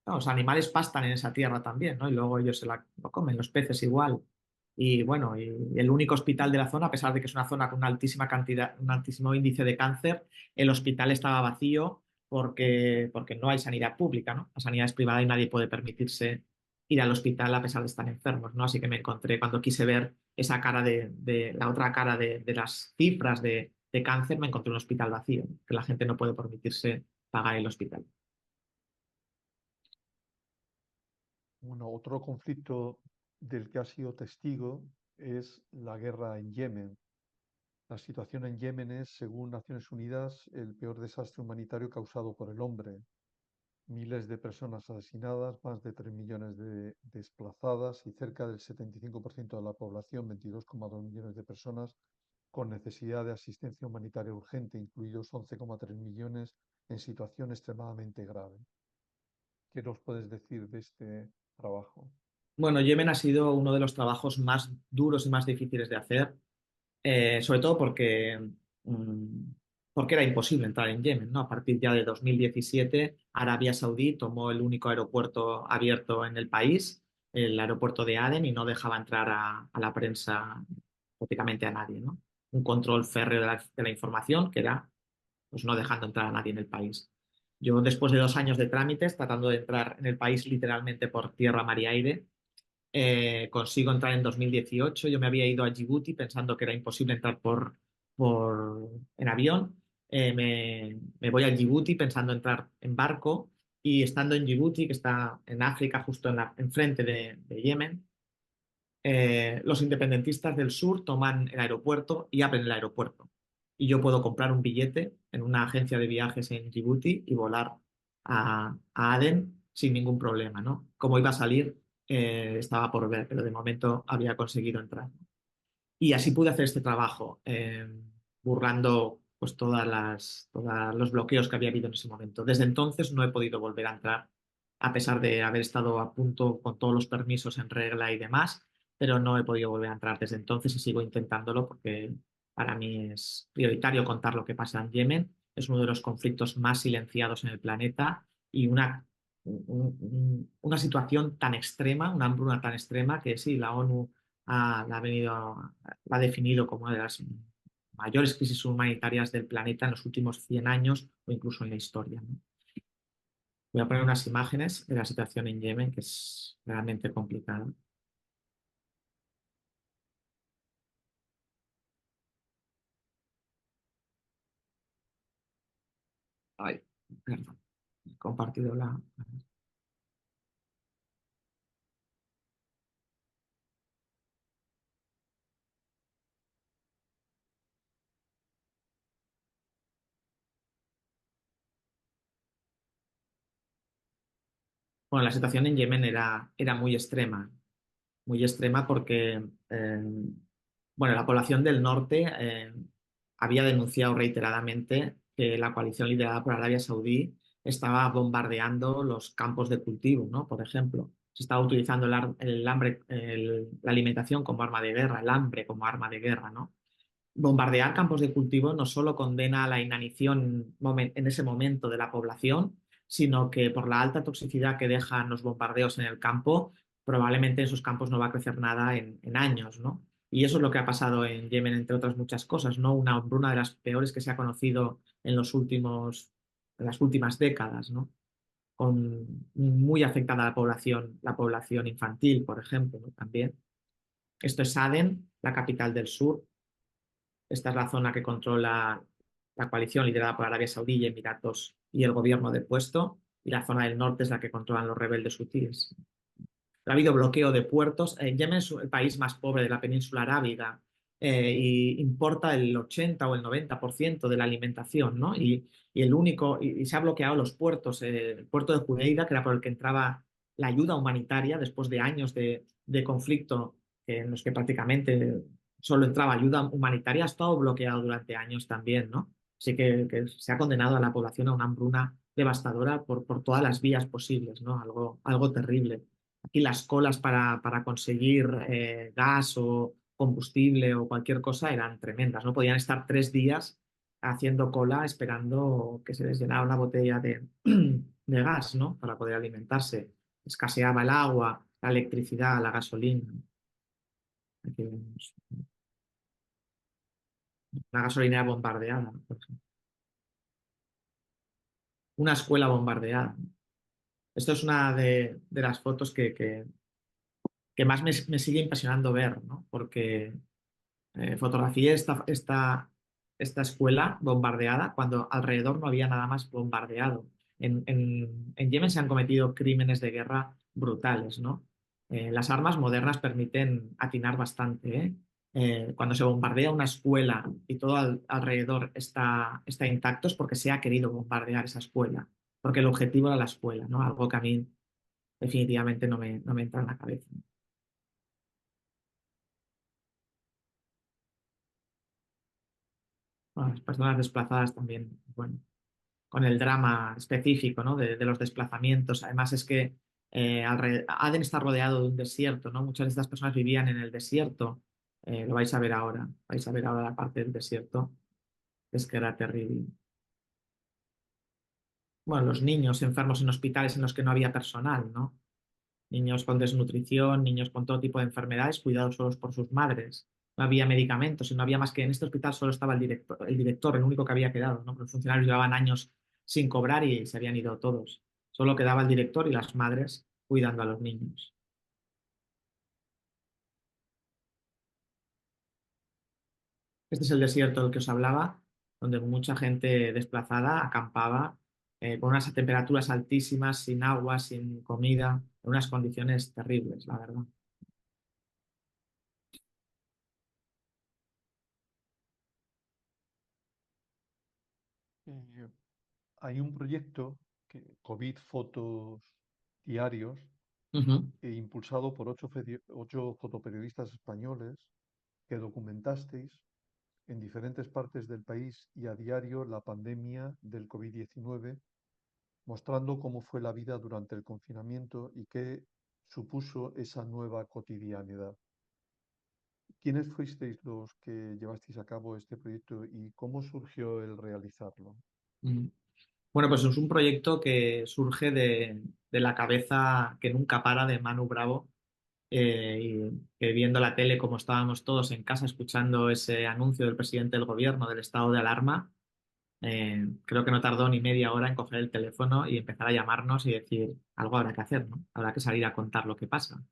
No, los animales pastan en esa tierra también, ¿no? Y luego ellos lo comen, los peces igual. Y bueno, y el único hospital de la zona, a pesar de que es una zona con una altísima cantidad, un altísimo índice de cáncer, el hospital estaba vacío porque no hay sanidad pública, ¿no? La sanidad es privada y nadie puede permitirse ir al hospital a pesar de estar enfermos, ¿no? Así que me encontré cuando quise ver esa cara la otra cara de las cifras de cáncer, me encontré un hospital vacío, que la gente no puede permitirse pagar el hospital. Bueno, otro conflicto del que ha sido testigo es la guerra en Yemen. La situación en Yemen es, según Naciones Unidas, el peor desastre humanitario causado por el hombre. Miles de personas asesinadas, más de 3 millones de desplazadas y cerca del 75% de la población, 22,2 millones de personas, con necesidad de asistencia humanitaria urgente, incluidos 11,3 millones en situación extremadamente grave. ¿Qué nos puedes decir de este trabajo? Bueno, Yemen ha sido uno de los trabajos más duros y más difíciles de hacer, sobre todo mm, porque era imposible entrar en Yemen, ¿no? A partir ya de 2017, Arabia Saudí tomó el único aeropuerto abierto en el país, el aeropuerto de Aden, y no dejaba entrar a la prensa, prácticamente a nadie, ¿no? Un control férreo de la información que era, pues, no dejando entrar a nadie en el país. Yo, después de 2 años de trámites, tratando de entrar en el país literalmente por tierra, mar y aire, consigo entrar en 2018. Yo me había ido a Djibouti pensando que era imposible entrar en avión. Me voy a Djibouti pensando entrar en barco y estando en Djibouti, que está en África, justo enfrente de Yemen, los independentistas del sur toman el aeropuerto y abren el aeropuerto. Y yo puedo comprar un billete en una agencia de viajes en Djibouti y volar a Aden sin ningún problema, ¿no? Cómo iba a salir estaba por ver, pero de momento había conseguido entrar. Y así pude hacer este trabajo, burlando pues todos los bloqueos que había habido en ese momento. Desde entonces no he podido volver a entrar, a pesar de haber estado a punto con todos los permisos en regla y demás, pero no he podido volver a entrar desde entonces y sigo intentándolo porque para mí es prioritario contar lo que pasa en Yemen. Es uno de los conflictos más silenciados en el planeta y una situación tan extrema, una hambruna tan extrema que sí, la ONU la ha definido como una de las mayores crisis humanitarias del planeta en los últimos 100 años o incluso en la historia, ¿no? Voy a poner unas imágenes de la situación en Yemen, que es realmente complicada. Ay, perdón, he compartido la... Bueno, la situación en Yemen era muy extrema porque, bueno, la población del norte había denunciado reiteradamente que la coalición liderada por Arabia Saudí estaba bombardeando los campos de cultivo, ¿no? Por ejemplo, se estaba utilizando la alimentación como arma de guerra, el hambre como arma de guerra, ¿no? Bombardear campos de cultivo no solo condena a la inanición en ese momento de la población, sino que por la alta toxicidad que dejan los bombardeos en el campo, probablemente en esos campos no va a crecer nada en años, ¿no? Y eso es lo que ha pasado en Yemen, entre otras muchas cosas, ¿no? Una hambruna de las peores que se ha conocido en las últimas décadas, ¿no? Con muy afectada la población infantil, por ejemplo, ¿no? También. Esto es Aden, la capital del sur. Esta es la zona que controla la coalición liderada por Arabia Saudí y Emiratos y el gobierno depuesto, y la zona del norte es la que controlan los rebeldes hutíes. Ha habido bloqueo de puertos. Yemen es el país más pobre de la península arábiga y importa el 80 o el 90% de la alimentación, ¿no? Y se ha bloqueado los puertos. El puerto de Judeida, que era por el que entraba la ayuda humanitaria después de años de conflicto en los que prácticamente solo entraba ayuda humanitaria, ha estado bloqueado durante años también, ¿no? Así que se ha condenado a la población a una hambruna devastadora por todas las vías posibles, ¿no? Algo terrible. Aquí las colas para conseguir gas o combustible o cualquier cosa eran tremendas, ¿no? Podían estar 3 días haciendo cola esperando que se les llenara una botella de gas, ¿no? Para poder alimentarse. Escaseaba el agua, la electricidad, la gasolina. Aquí vemos una gasolinera bombardeada, por ejemplo. Una escuela bombardeada. Esto es una de las fotos que más me sigue impresionando ver, ¿no? Porque fotografié esta escuela bombardeada cuando alrededor no había nada más bombardeado. En Yemen se han cometido crímenes de guerra brutales, ¿no? Las armas modernas permiten atinar bastante, ¿eh? Cuando se bombardea una escuela y todo alrededor está intacto es porque se ha querido bombardear esa escuela, porque el objetivo era la escuela, ¿no? Algo que a mí definitivamente no me entra en la cabeza. Bueno, las personas desplazadas también, bueno, con el drama específico, ¿no? de los desplazamientos. Además es que Aden está rodeado de un desierto, ¿no? Muchas de estas personas vivían en el desierto. Lo vais a ver ahora. Vais a ver ahora la parte del desierto. Es que era terrible. Bueno, los niños enfermos en hospitales en los que no había personal, ¿no? Niños con desnutrición, niños con todo tipo de enfermedades, cuidados solos por sus madres. No había medicamentos y no había más que en este hospital solo estaba el director, el único que había quedado, ¿no? Los funcionarios llevaban años sin cobrar y se habían ido todos. Solo quedaba el director y las madres cuidando a los niños. Este es el desierto del que os hablaba, donde mucha gente desplazada acampaba con unas temperaturas altísimas, sin agua, sin comida, en unas condiciones terribles, la verdad. Eh, Hay un proyecto, COVID Fotos Diarios, Ujú. impulsado por 8 fotoperiodistas españoles que documentasteis en diferentes partes del país y a diario la pandemia del COVID-19, mostrando cómo fue la vida durante el confinamiento y qué supuso esa nueva cotidianidad. ¿Quiénes fuisteis los que llevasteis a cabo este proyecto y cómo surgió el realizarlo? Ujú. Bueno, pues es un proyecto que surge de la cabeza que nunca para de Manu Bravo, y que viendo la tele como estábamos todos en casa escuchando ese anuncio del presidente del gobierno del estado de alarma, creo que no tardó ni media hora en coger el teléfono y empezar a llamarnos y decir, algo habrá que hacer, ¿no? Habrá que salir a contar lo que pasa.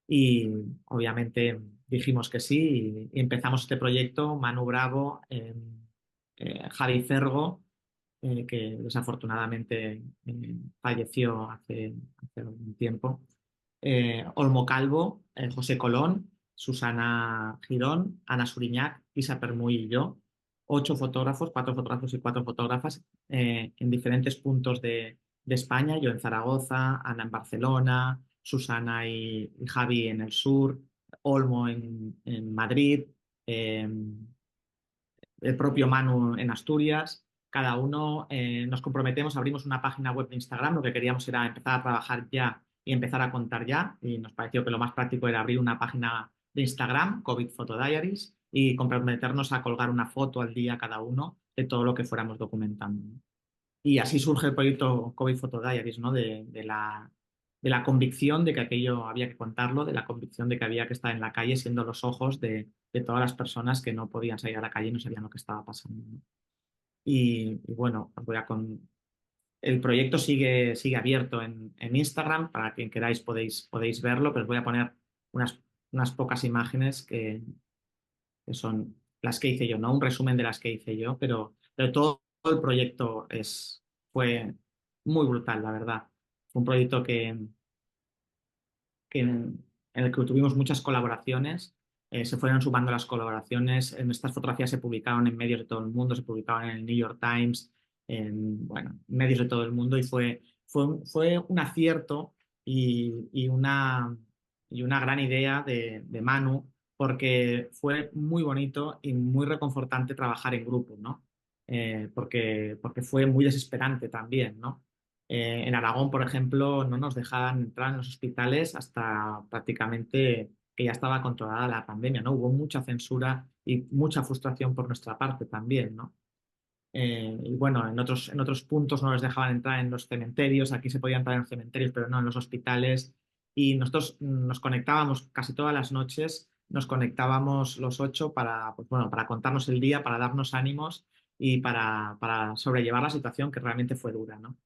Y obviamente dijimos que sí y empezamos este proyecto, Manu Bravo, Javi Fergo, que desafortunadamente falleció hace un tiempo, Olmo Calvo, José Colón, Susana Girón, Ana Suriñac, Isa Permuy y yo, 8 fotógrafos, 4 fotógrafos y 4 fotógrafas en diferentes puntos de España, yo en Zaragoza, Ana en Barcelona, Susana y Javi en el sur, Olmo en Madrid, el propio Manu en Asturias, cada uno nos comprometemos, abrimos una página web de Instagram, lo que queríamos era empezar a trabajar ya y empezar a contar ya, y nos pareció que lo más práctico era abrir una página de Instagram, COVID Photo Diaries, y comprometernos a colgar una foto al día cada uno de todo lo que fuéramos documentando, ¿no? Y así surge el proyecto COVID Photo Diaries, ¿no? De la convicción de que aquello había que contarlo, de la convicción de que había que estar en la calle siendo los ojos de todas las personas que no podían salir a la calle y no sabían lo que estaba pasando, ¿no? Y bueno, el proyecto sigue abierto en Instagram. Para quien queráis podéis verlo, pero os voy a poner unas pocas imágenes que son las que hice yo, ¿no? Un resumen de las que hice yo, pero todo el proyecto fue muy brutal, la verdad. Fue un proyecto en el que tuvimos muchas colaboraciones. Se fueron sumando las colaboraciones. Estas fotografías se publicaron en medios de todo el mundo, se publicaron en el New York Times, en bueno, medios de todo el mundo, y fue un acierto y una gran idea de Manu, porque fue muy bonito y muy reconfortante trabajar en grupo, ¿no? Porque fue muy desesperante también, ¿no? En Aragón, por ejemplo, no nos dejaban entrar en los hospitales hasta prácticamente que ya estaba controlada la pandemia, ¿no? Hubo mucha censura y mucha frustración por nuestra parte también, ¿no? Y bueno, en otros puntos no les dejaban entrar en los cementerios, aquí se podía entrar en los cementerios, pero no en los hospitales. Y nosotros nos conectábamos casi todas las noches, nos conectábamos los 8 para, pues bueno, para contarnos el día, para darnos ánimos y para sobrellevar la situación que realmente fue dura, ¿no?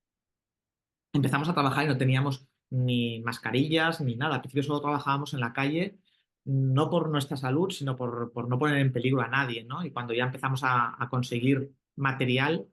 Empezamos a trabajar y no teníamos ni mascarillas ni nada. Al principio solo trabajábamos en la calle, no por nuestra salud, sino por no poner en peligro a nadie, ¿no? Y cuando ya empezamos a conseguir material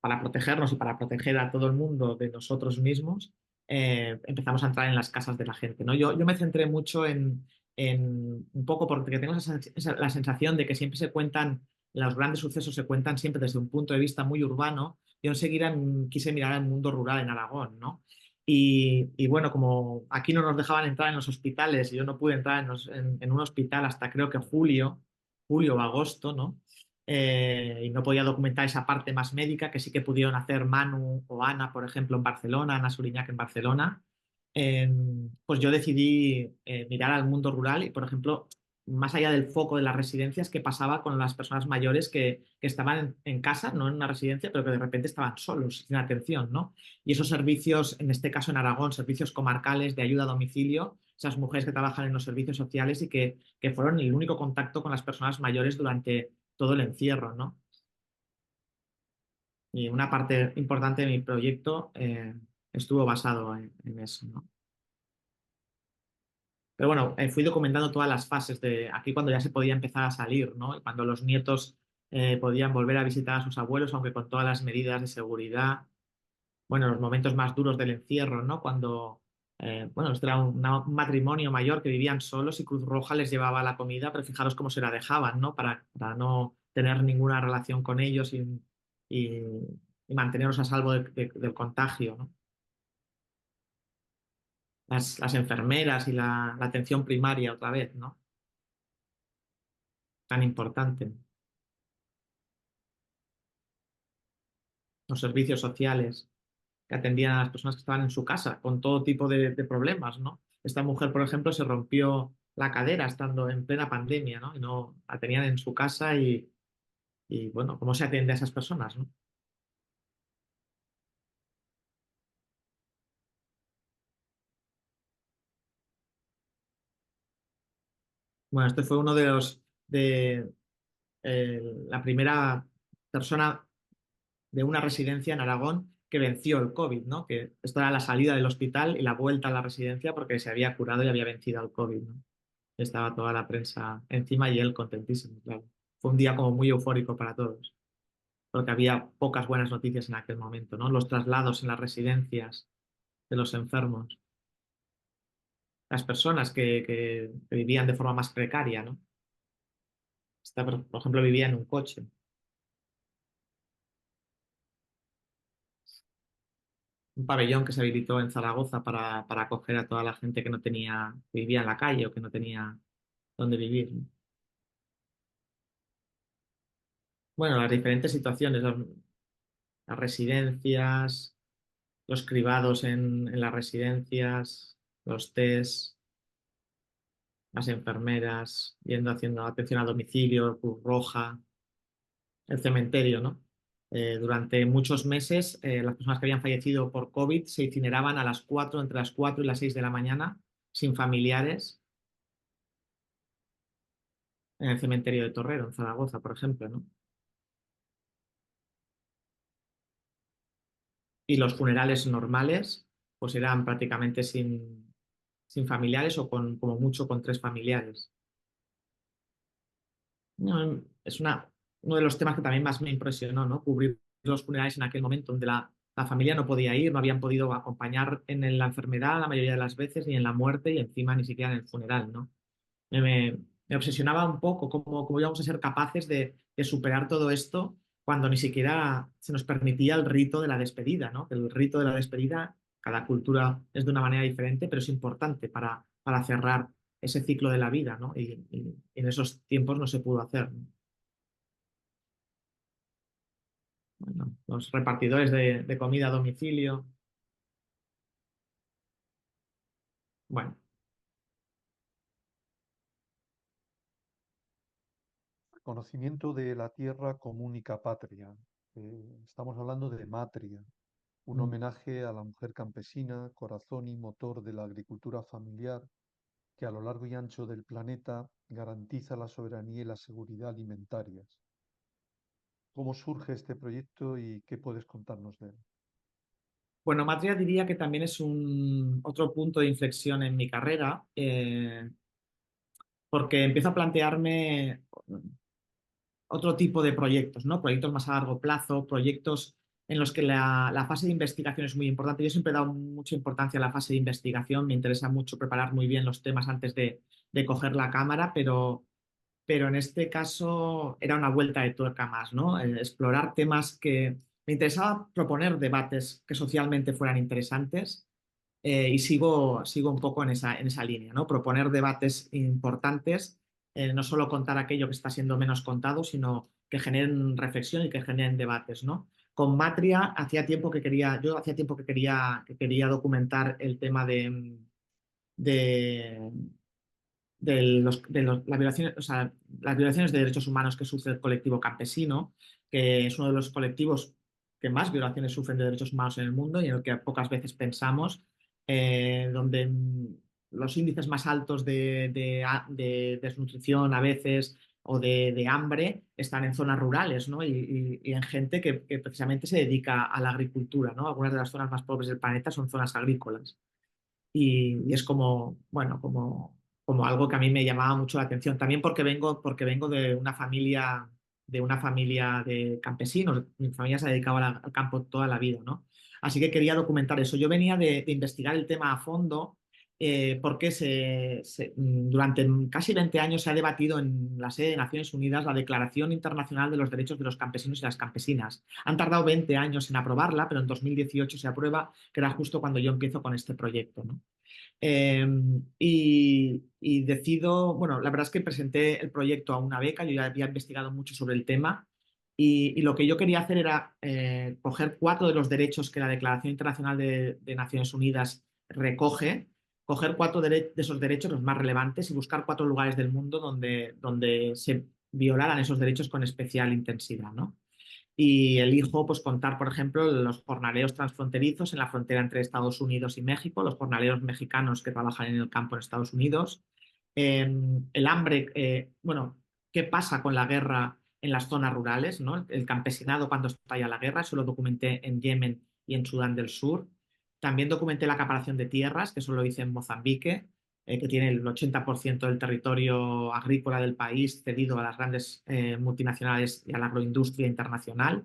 para protegernos y para proteger a todo el mundo de nosotros mismos, empezamos a entrar en las casas de la gente, ¿no? Yo me centré mucho en un poco porque tengo la sensación de que siempre se cuentan, los grandes sucesos se cuentan siempre desde un punto de vista muy urbano. Yo enseguida quise mirar al mundo rural en Aragón, ¿no? Y bueno, como aquí no nos dejaban entrar en los hospitales y yo no pude entrar en un hospital hasta creo que julio o agosto, ¿no? Y no podía documentar esa parte más médica que sí que pudieron hacer Manu o Ana, por ejemplo, en Barcelona, Ana Suriñac en Barcelona. Eh, pues yo decidí mirar al mundo rural y, por ejemplo, más allá del foco de las residencias, qué pasaba con las personas mayores que estaban en casa, no en una residencia, pero que de repente estaban solos, sin atención, ¿no? Y esos servicios, en este caso en Aragón, servicios comarcales de ayuda a domicilio, esas mujeres que trabajan en los servicios sociales y que fueron el único contacto con las personas mayores durante todo el encierro, ¿no? Y una parte importante de mi proyecto estuvo basado en eso, ¿no? Pero bueno, fui documentando todas las fases de aquí cuando ya se podía empezar a salir, ¿no? Y cuando los nietos podían volver a visitar a sus abuelos, aunque con todas las medidas de seguridad. Bueno, los momentos más duros del encierro, ¿no? Cuando, bueno, esto era un matrimonio mayor que vivían solos y Cruz Roja les llevaba la comida, pero fijaros cómo se la dejaban, ¿no? Para no tener ninguna relación con ellos y, y mantenerlos a salvo del contagio, ¿no? Las enfermeras y la atención primaria otra vez, ¿no? Tan importante. Los servicios sociales que atendían a las personas que estaban en su casa con todo tipo de problemas, ¿no? Esta mujer, por ejemplo, se rompió la cadera estando en plena pandemia, ¿no? Y no la tenían en su casa y bueno, ¿cómo se atiende a esas personas, ¿no? Bueno, este fue uno de la primera persona de una residencia en Aragón que venció el COVID, ¿no? Que esto era la salida del hospital y la vuelta a la residencia porque se había curado y había vencido al COVID, ¿no? Estaba toda la prensa encima y él contentísimo, claro. Fue un día como muy eufórico para todos, porque había pocas buenas noticias en aquel momento, ¿no? Los traslados en las residencias de los enfermos, las personas que vivían de forma más precaria, ¿no? Esta, por ejemplo, vivía en un coche. Un pabellón que se habilitó en Zaragoza para acoger a toda la gente que no tenía, que vivía en la calle o que no tenía dónde vivir, ¿no? Bueno, las diferentes situaciones, las residencias, los cribados en las residencias, los test, las enfermeras, yendo haciendo atención a domicilio, Cruz Roja, el cementerio, ¿no? Durante muchos meses, las personas que habían fallecido por COVID se incineraban a las 4, entre las 4 y las 6 de la mañana, sin familiares, en el cementerio de Torrero, en Zaragoza, por ejemplo, ¿no? Y los funerales normales, pues eran prácticamente sin familiares o como mucho con 3 familiares. No, es uno de los temas que también más me impresionó, ¿no? Cubrir los funerales en aquel momento donde la familia no podía ir, no habían podido acompañar en la enfermedad la mayoría de las veces, ni en la muerte y encima ni siquiera en el funeral, ¿no? Me obsesionaba un poco cómo íbamos a ser capaces de superar todo esto cuando ni siquiera se nos permitía el rito de la despedida, ¿no? El rito de la despedida, cada cultura es de una manera diferente, pero es importante para cerrar ese ciclo de la vida, ¿no? Y en esos tiempos no se pudo hacer, ¿no? Bueno, los repartidores de comida a domicilio. Bueno, Conocimiento de la tierra como única patria. Estamos hablando de matria, un mm, homenaje a la mujer campesina, corazón y motor de la agricultura familiar, que a lo largo y ancho del planeta garantiza la soberanía y la seguridad alimentarias. ¿Cómo surge este proyecto y qué puedes contarnos de él? bueno, Matria diría que también es otro punto de inflexión en mi carrera, porque empiezo a plantearme otro tipo de proyectos, ¿no? Proyectos más a largo plazo, proyectos en los que la fase de investigación es muy importante. Yo siempre he dado mucha importancia a la fase de investigación, me interesa mucho preparar muy bien los temas antes de coger la cámara, pero en este caso era una vuelta de tuerca más, ¿no? Explorar temas que me interesaba proponer debates que socialmente fueran interesantes, y sigo un poco en esa línea, ¿no? Proponer debates importantes, no solo contar aquello que está siendo menos contado, sino que generen reflexión y que generen debates, ¿no? Con Matria yo hacía tiempo que quería documentar el tema de, las violaciones, o sea, las violaciones de derechos humanos que sufre el colectivo campesino, que es uno de los colectivos que más violaciones sufren de derechos humanos en el mundo y en el que pocas veces pensamos, donde los índices más altos de desnutrición a veces o de hambre están en zonas rurales, ¿no? Y en gente que precisamente se dedica a la agricultura, ¿no? Algunas de las zonas más pobres del planeta son zonas agrícolas y es como, bueno, como algo que a mí me llamaba mucho la atención. También porque vengo de una familia de campesinos. Mi familia se ha dedicado al campo toda la vida, ¿no? Así que quería documentar eso. Yo venía de investigar el tema a fondo, porque durante casi 20 años se ha debatido en la sede de Naciones Unidas la Declaración Internacional de los Derechos de los Campesinos y las Campesinas. Han tardado 20 años en aprobarla, pero en 2018 se aprueba, que era justo cuando yo empiezo con este proyecto, ¿no? Eh, y decido, bueno, la verdad es que presenté el proyecto a una beca, yo ya había investigado mucho sobre el tema y lo que yo quería hacer era coger 4 de los derechos que la Declaración Internacional de Naciones Unidas recoge, coger 4 de esos derechos, los más relevantes, y buscar 4 lugares del mundo donde se violaran esos derechos con especial intensidad, ¿no? Y elijo pues contar, por ejemplo, los jornaleros transfronterizos en la frontera entre Estados Unidos y México, los jornaleros mexicanos que trabajan en el campo en Estados Unidos, el hambre, bueno, qué pasa con la guerra en las zonas rurales, ¿no? El campesinado cuando estalla la guerra, eso lo documenté en Yemen y en Sudán del Sur. También documenté la acaparación de tierras, que eso lo hice en Mozambique, que tiene el 80% del territorio agrícola del país cedido a las grandes multinacionales y a la agroindustria internacional.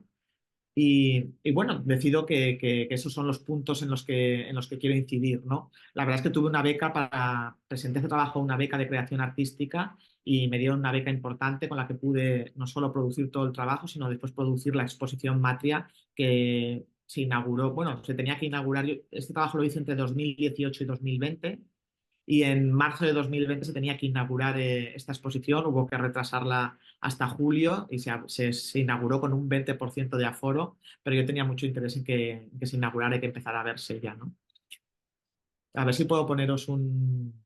Y bueno, decido que esos son los puntos en los que quiero incidir, ¿no? La verdad es que tuve una beca presenté ese trabajo, una beca de creación artística, y me dieron una beca importante con la que pude no solo producir todo el trabajo, sino después producir la exposición Matria que se inauguró, bueno, se tenía que inaugurar, este trabajo lo hice entre 2018 y 2020, y en marzo de 2020 se tenía que inaugurar esta exposición, hubo que retrasarla hasta julio y se inauguró con un 20% de aforo, pero yo tenía mucho interés en que se inaugurara y que empezara a verse ya, ¿no? A ver si puedo poneros un...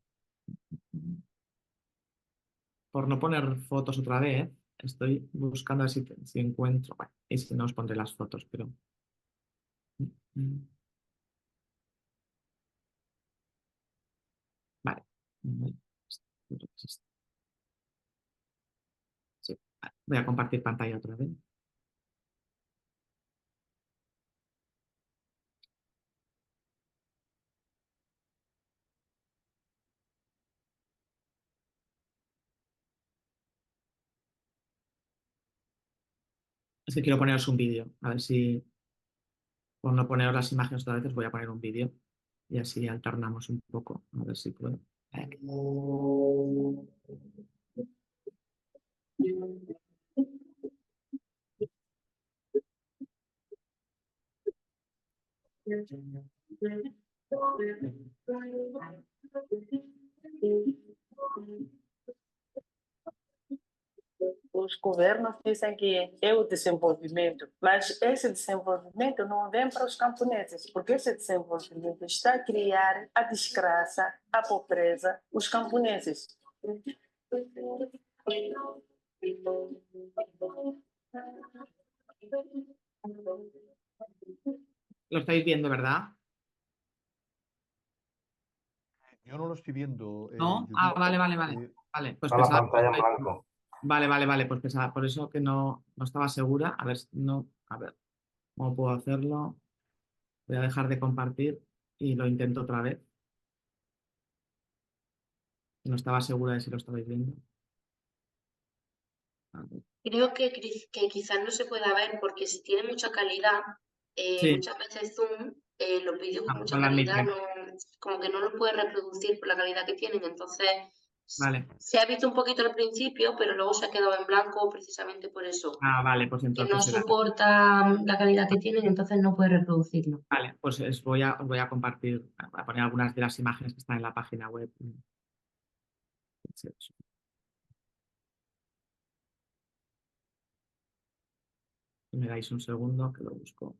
Por no poner fotos otra vez, estoy buscando a ver si encuentro... Bueno, y si no os pondré las fotos, pero... Vale. Sí. Voy a compartir pantalla otra vez. Es que quiero poneros un vídeo. A ver si, por no poneros las imágenes otra vez, os voy a poner un vídeo y así alternamos un poco. A ver si puedo. Os governos dizem que é o desenvolvimento, mas esse desenvolvimento não vem para os camponeses, porque esse desenvolvimento está a criar a desgraça, a pobreza, os camponeses. Lo estáis viendo, ¿verdad? Yo no lo estoy viendo, ¿No? Judith. Vale. Vale, pues Está la pensaba... pantalla en blanco. Vale, pues pensaba, por eso que no estaba segura. A ver, a ver, ¿cómo puedo hacerlo? Voy a dejar de compartir y lo intento otra vez. No estaba segura de si lo estabais viendo. A ver. Creo que quizás no se pueda ver porque si tiene mucha calidad, Sí. muchas veces Zoom, los vídeos con mucha No la calidad, admite. como que no los puede reproducir por la calidad que tienen. Entonces, Vale. se ha visto un poquito al principio, pero luego se ha quedado en blanco precisamente por eso. Vale, pues Que no entonces soporta la calidad que tienen, entonces no puede reproducirlo. Vale, pues os voy a compartir, voy a poner algunas de las imágenes que están en la página web. Si me dais un segundo que lo busco.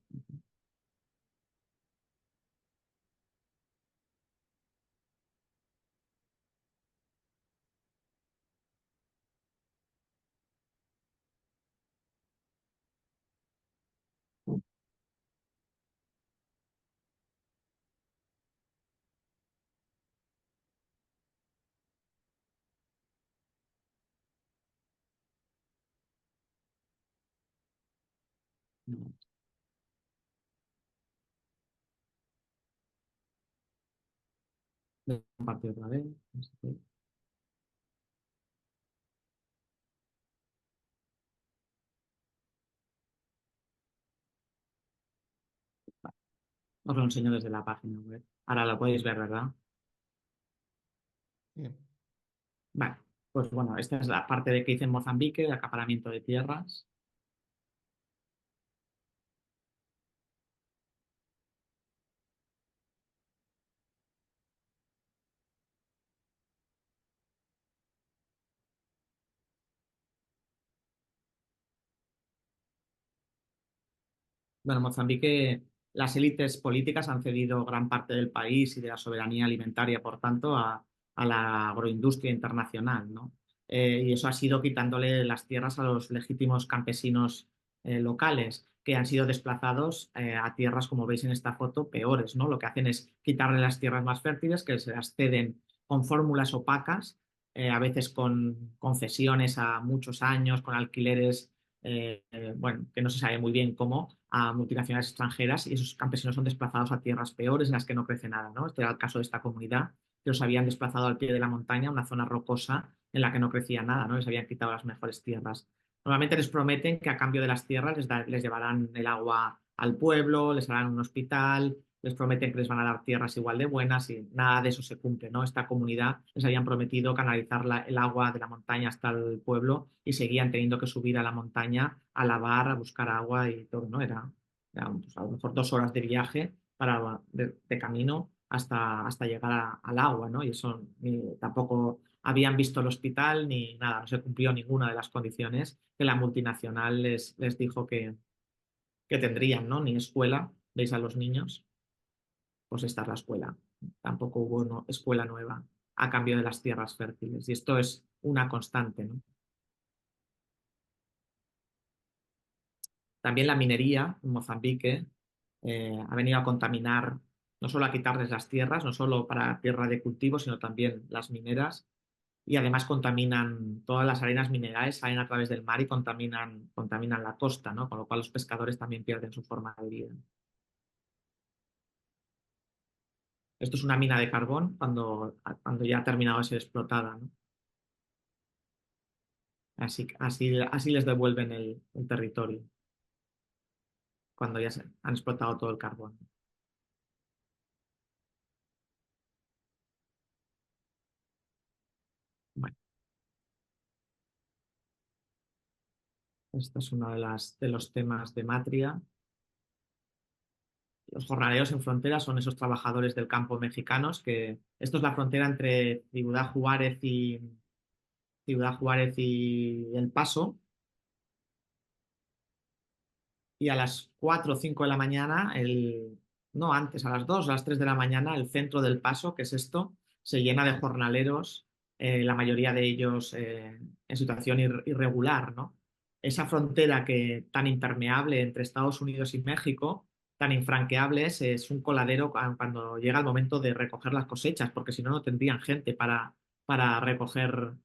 No. Voy a compartir otra vez. Os lo enseño desde la página web. Ahora lo podéis ver, ¿verdad? Sí. Vale, pues bueno, esta es la parte de que hice en Mozambique, de acaparamiento de tierras. Bueno, en Mozambique las élites políticas han cedido gran parte del país y de la soberanía alimentaria, por tanto, a la agroindustria internacional, ¿no? Y eso ha sido quitándole las tierras a los legítimos campesinos locales, que han sido desplazados a tierras, como veis en esta foto, peores, ¿no? Lo que hacen es quitarle las tierras más fértiles, que se las ceden con fórmulas opacas, a veces con concesiones a muchos años, con alquileres bueno, que no se sabe muy bien cómo, a multinacionales extranjeras, y esos campesinos son desplazados a tierras peores en las que no crece nada, ¿no? Este era el caso de esta comunidad, que los habían desplazado al pie de la montaña, una zona rocosa en la que no crecía nada, ¿no? Les habían quitado las mejores tierras. Normalmente les prometen que a cambio de las tierras les llevarán el agua al pueblo, les harán un hospital, les prometen que les van a dar tierras igual de buenas y nada de eso se cumple, ¿no? Esta comunidad les habían prometido canalizar el agua de la montaña hasta el pueblo y seguían teniendo que subir a la montaña a lavar, a buscar agua y todo, ¿no? Era pues, a lo mejor 2 horas de viaje de camino hasta llegar al agua, ¿no? Y eso tampoco habían visto el hospital ni nada, no se cumplió ninguna de las condiciones que la multinacional les dijo que tendrían, ¿no? Ni escuela, veis a los niños, pues esta es la escuela. Tampoco hubo escuela nueva a cambio de las tierras fértiles. Y esto es una constante, ¿no? También la minería en Mozambique ha venido a contaminar, no solo a quitarles las tierras, no solo para tierra de cultivo, sino también las mineras. Y además contaminan todas las arenas minerales, salen a través del mar y contaminan la costa, ¿no? Con lo cual los pescadores también pierden su forma de vida. Esto es una mina de carbón cuando ya ha terminado de ser explotada, ¿no? Así les devuelven el territorio, cuando ya han explotado todo el carbón. Bueno, este es uno de los temas de Matria. Los jornaleros en frontera son esos trabajadores del campo mexicanos, que esto es la frontera entre Ciudad Juárez y El Paso. Y a las 4 o 5 de la mañana, no antes, a las 2 o las 3 de la mañana, el centro del Paso, que es esto, se llena de jornaleros, la mayoría de ellos en situación irregular, ¿no? Esa frontera tan impermeable entre Estados Unidos y México, tan infranqueable, es un coladero cuando llega el momento de recoger las cosechas, porque si no, no tendrían gente para recoger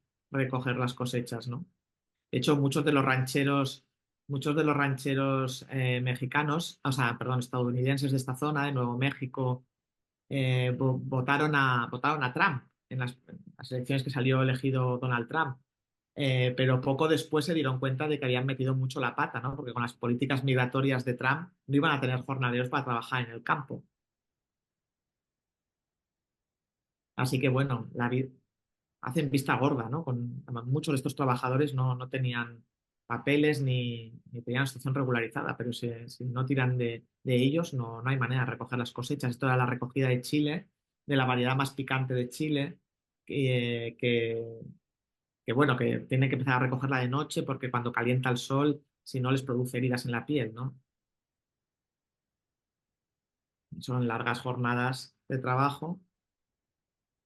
las cosechas, ¿no? De hecho, muchos de los rancheros mexicanos, o sea, perdón, estadounidenses de esta zona, de Nuevo México, votaron a Trump en las elecciones que salió elegido Donald Trump. Pero poco después se dieron cuenta de que habían metido mucho la pata, ¿no? Porque con las políticas migratorias de Trump no iban a tener jornaleros para trabajar en el campo. Así que bueno, hacen vista gorda, ¿no? Muchos de estos trabajadores no tenían papeles ni tenían una situación regularizada, pero si no tiran de ellos, no hay manera de recoger las cosechas. Esto era la recogida de Chile, de la variedad más picante de Chile, que bueno, que tienen que empezar a recogerla de noche porque cuando calienta el sol, si no les produce heridas en la piel, ¿no? Son largas jornadas de trabajo.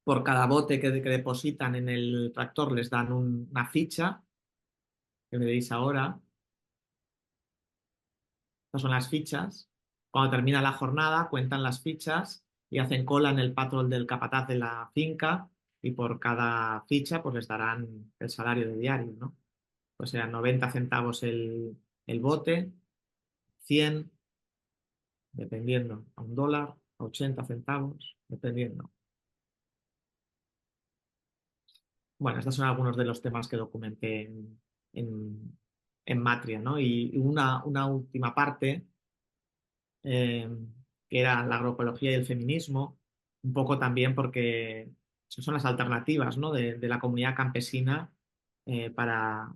Por cada bote que depositan en el tractor les dan una ficha, que veréis ahora. Estas son las fichas. Cuando termina la jornada, cuentan las fichas y hacen cola en el patrol del capataz de la finca y por cada ficha pues les darán el salario de diario, ¿no? Pues serán 90 centavos el bote, 100, dependiendo, a $1, a 80 centavos, dependiendo. Bueno, estos son algunos de los temas que documenté en Matria, ¿no? Y una última parte, eh, que era la agroecología y el feminismo, un poco también porque son las alternativas, ¿no? de la comunidad campesina para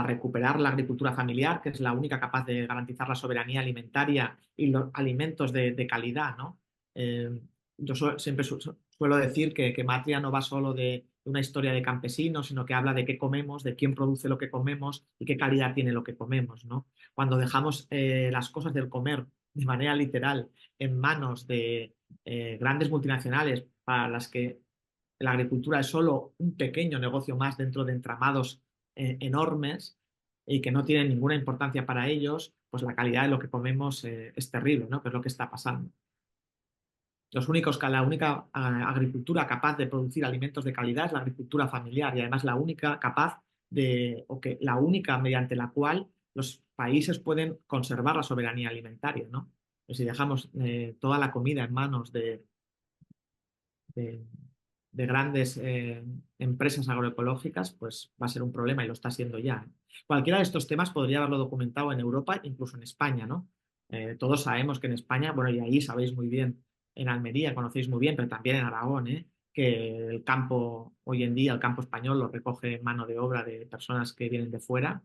recuperar la agricultura familiar, que es la única capaz de garantizar la soberanía alimentaria y los alimentos de calidad, ¿no? Yo siempre suelo decir que Matria no va solo de una historia de campesinos, sino que habla de qué comemos, de quién produce lo que comemos y qué calidad tiene lo que comemos, ¿no? Cuando dejamos las cosas del comer de manera literal en manos de grandes multinacionales para las que la agricultura es solo un pequeño negocio más dentro de entramados enormes y que no tienen ninguna importancia para ellos, pues la calidad de lo que comemos es terrible, ¿no? Que es lo que está pasando. La única agricultura capaz de producir alimentos de calidad es la agricultura familiar y además la única la única mediante la cual los países pueden conservar la soberanía alimentaria, ¿no? Pero si dejamos toda la comida en manos de, de grandes empresas agroecológicas, pues va a ser un problema y lo está siendo ya. Cualquiera de estos temas podría haberlo documentado en Europa, incluso en España, ¿no? Todos sabemos que en España, bueno, y ahí sabéis muy bien, en Almería conocéis muy bien, pero también en Aragón, que el campo, hoy en día, el campo español lo recoge mano de obra de personas que vienen de fuera.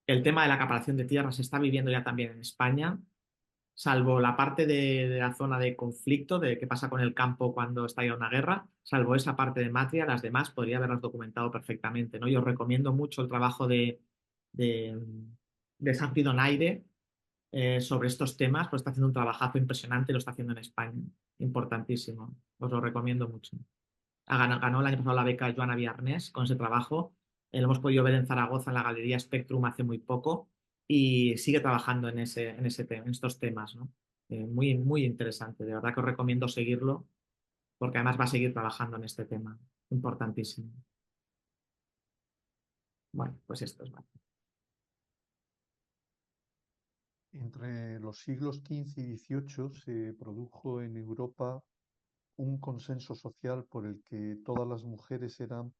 El tema de la acaparación de tierras se está viviendo ya también en España. salvo la parte de la zona de conflicto, de qué pasa con el campo cuando estalla una guerra, salvo esa parte de Matria, las demás podría haberlas documentado perfectamente, ¿no? Yo os recomiendo mucho el trabajo de, de Santi Donaire sobre estos temas, pues está haciendo un trabajazo impresionante y lo está haciendo en España, importantísimo, os lo recomiendo mucho. Ganó el año pasado la beca Joana Viarnés con ese trabajo. Lo hemos podido ver en Zaragoza en la Galería Spectrum hace muy poco y sigue trabajando en estos temas, ¿no? Muy, muy interesante. De verdad que os recomiendo seguirlo porque además va a seguir trabajando en este tema. Importantísimo. Bueno, pues esto es más. Entre los siglos XV y XVIII se produjo en Europa un consenso social por el que todas las mujeres eran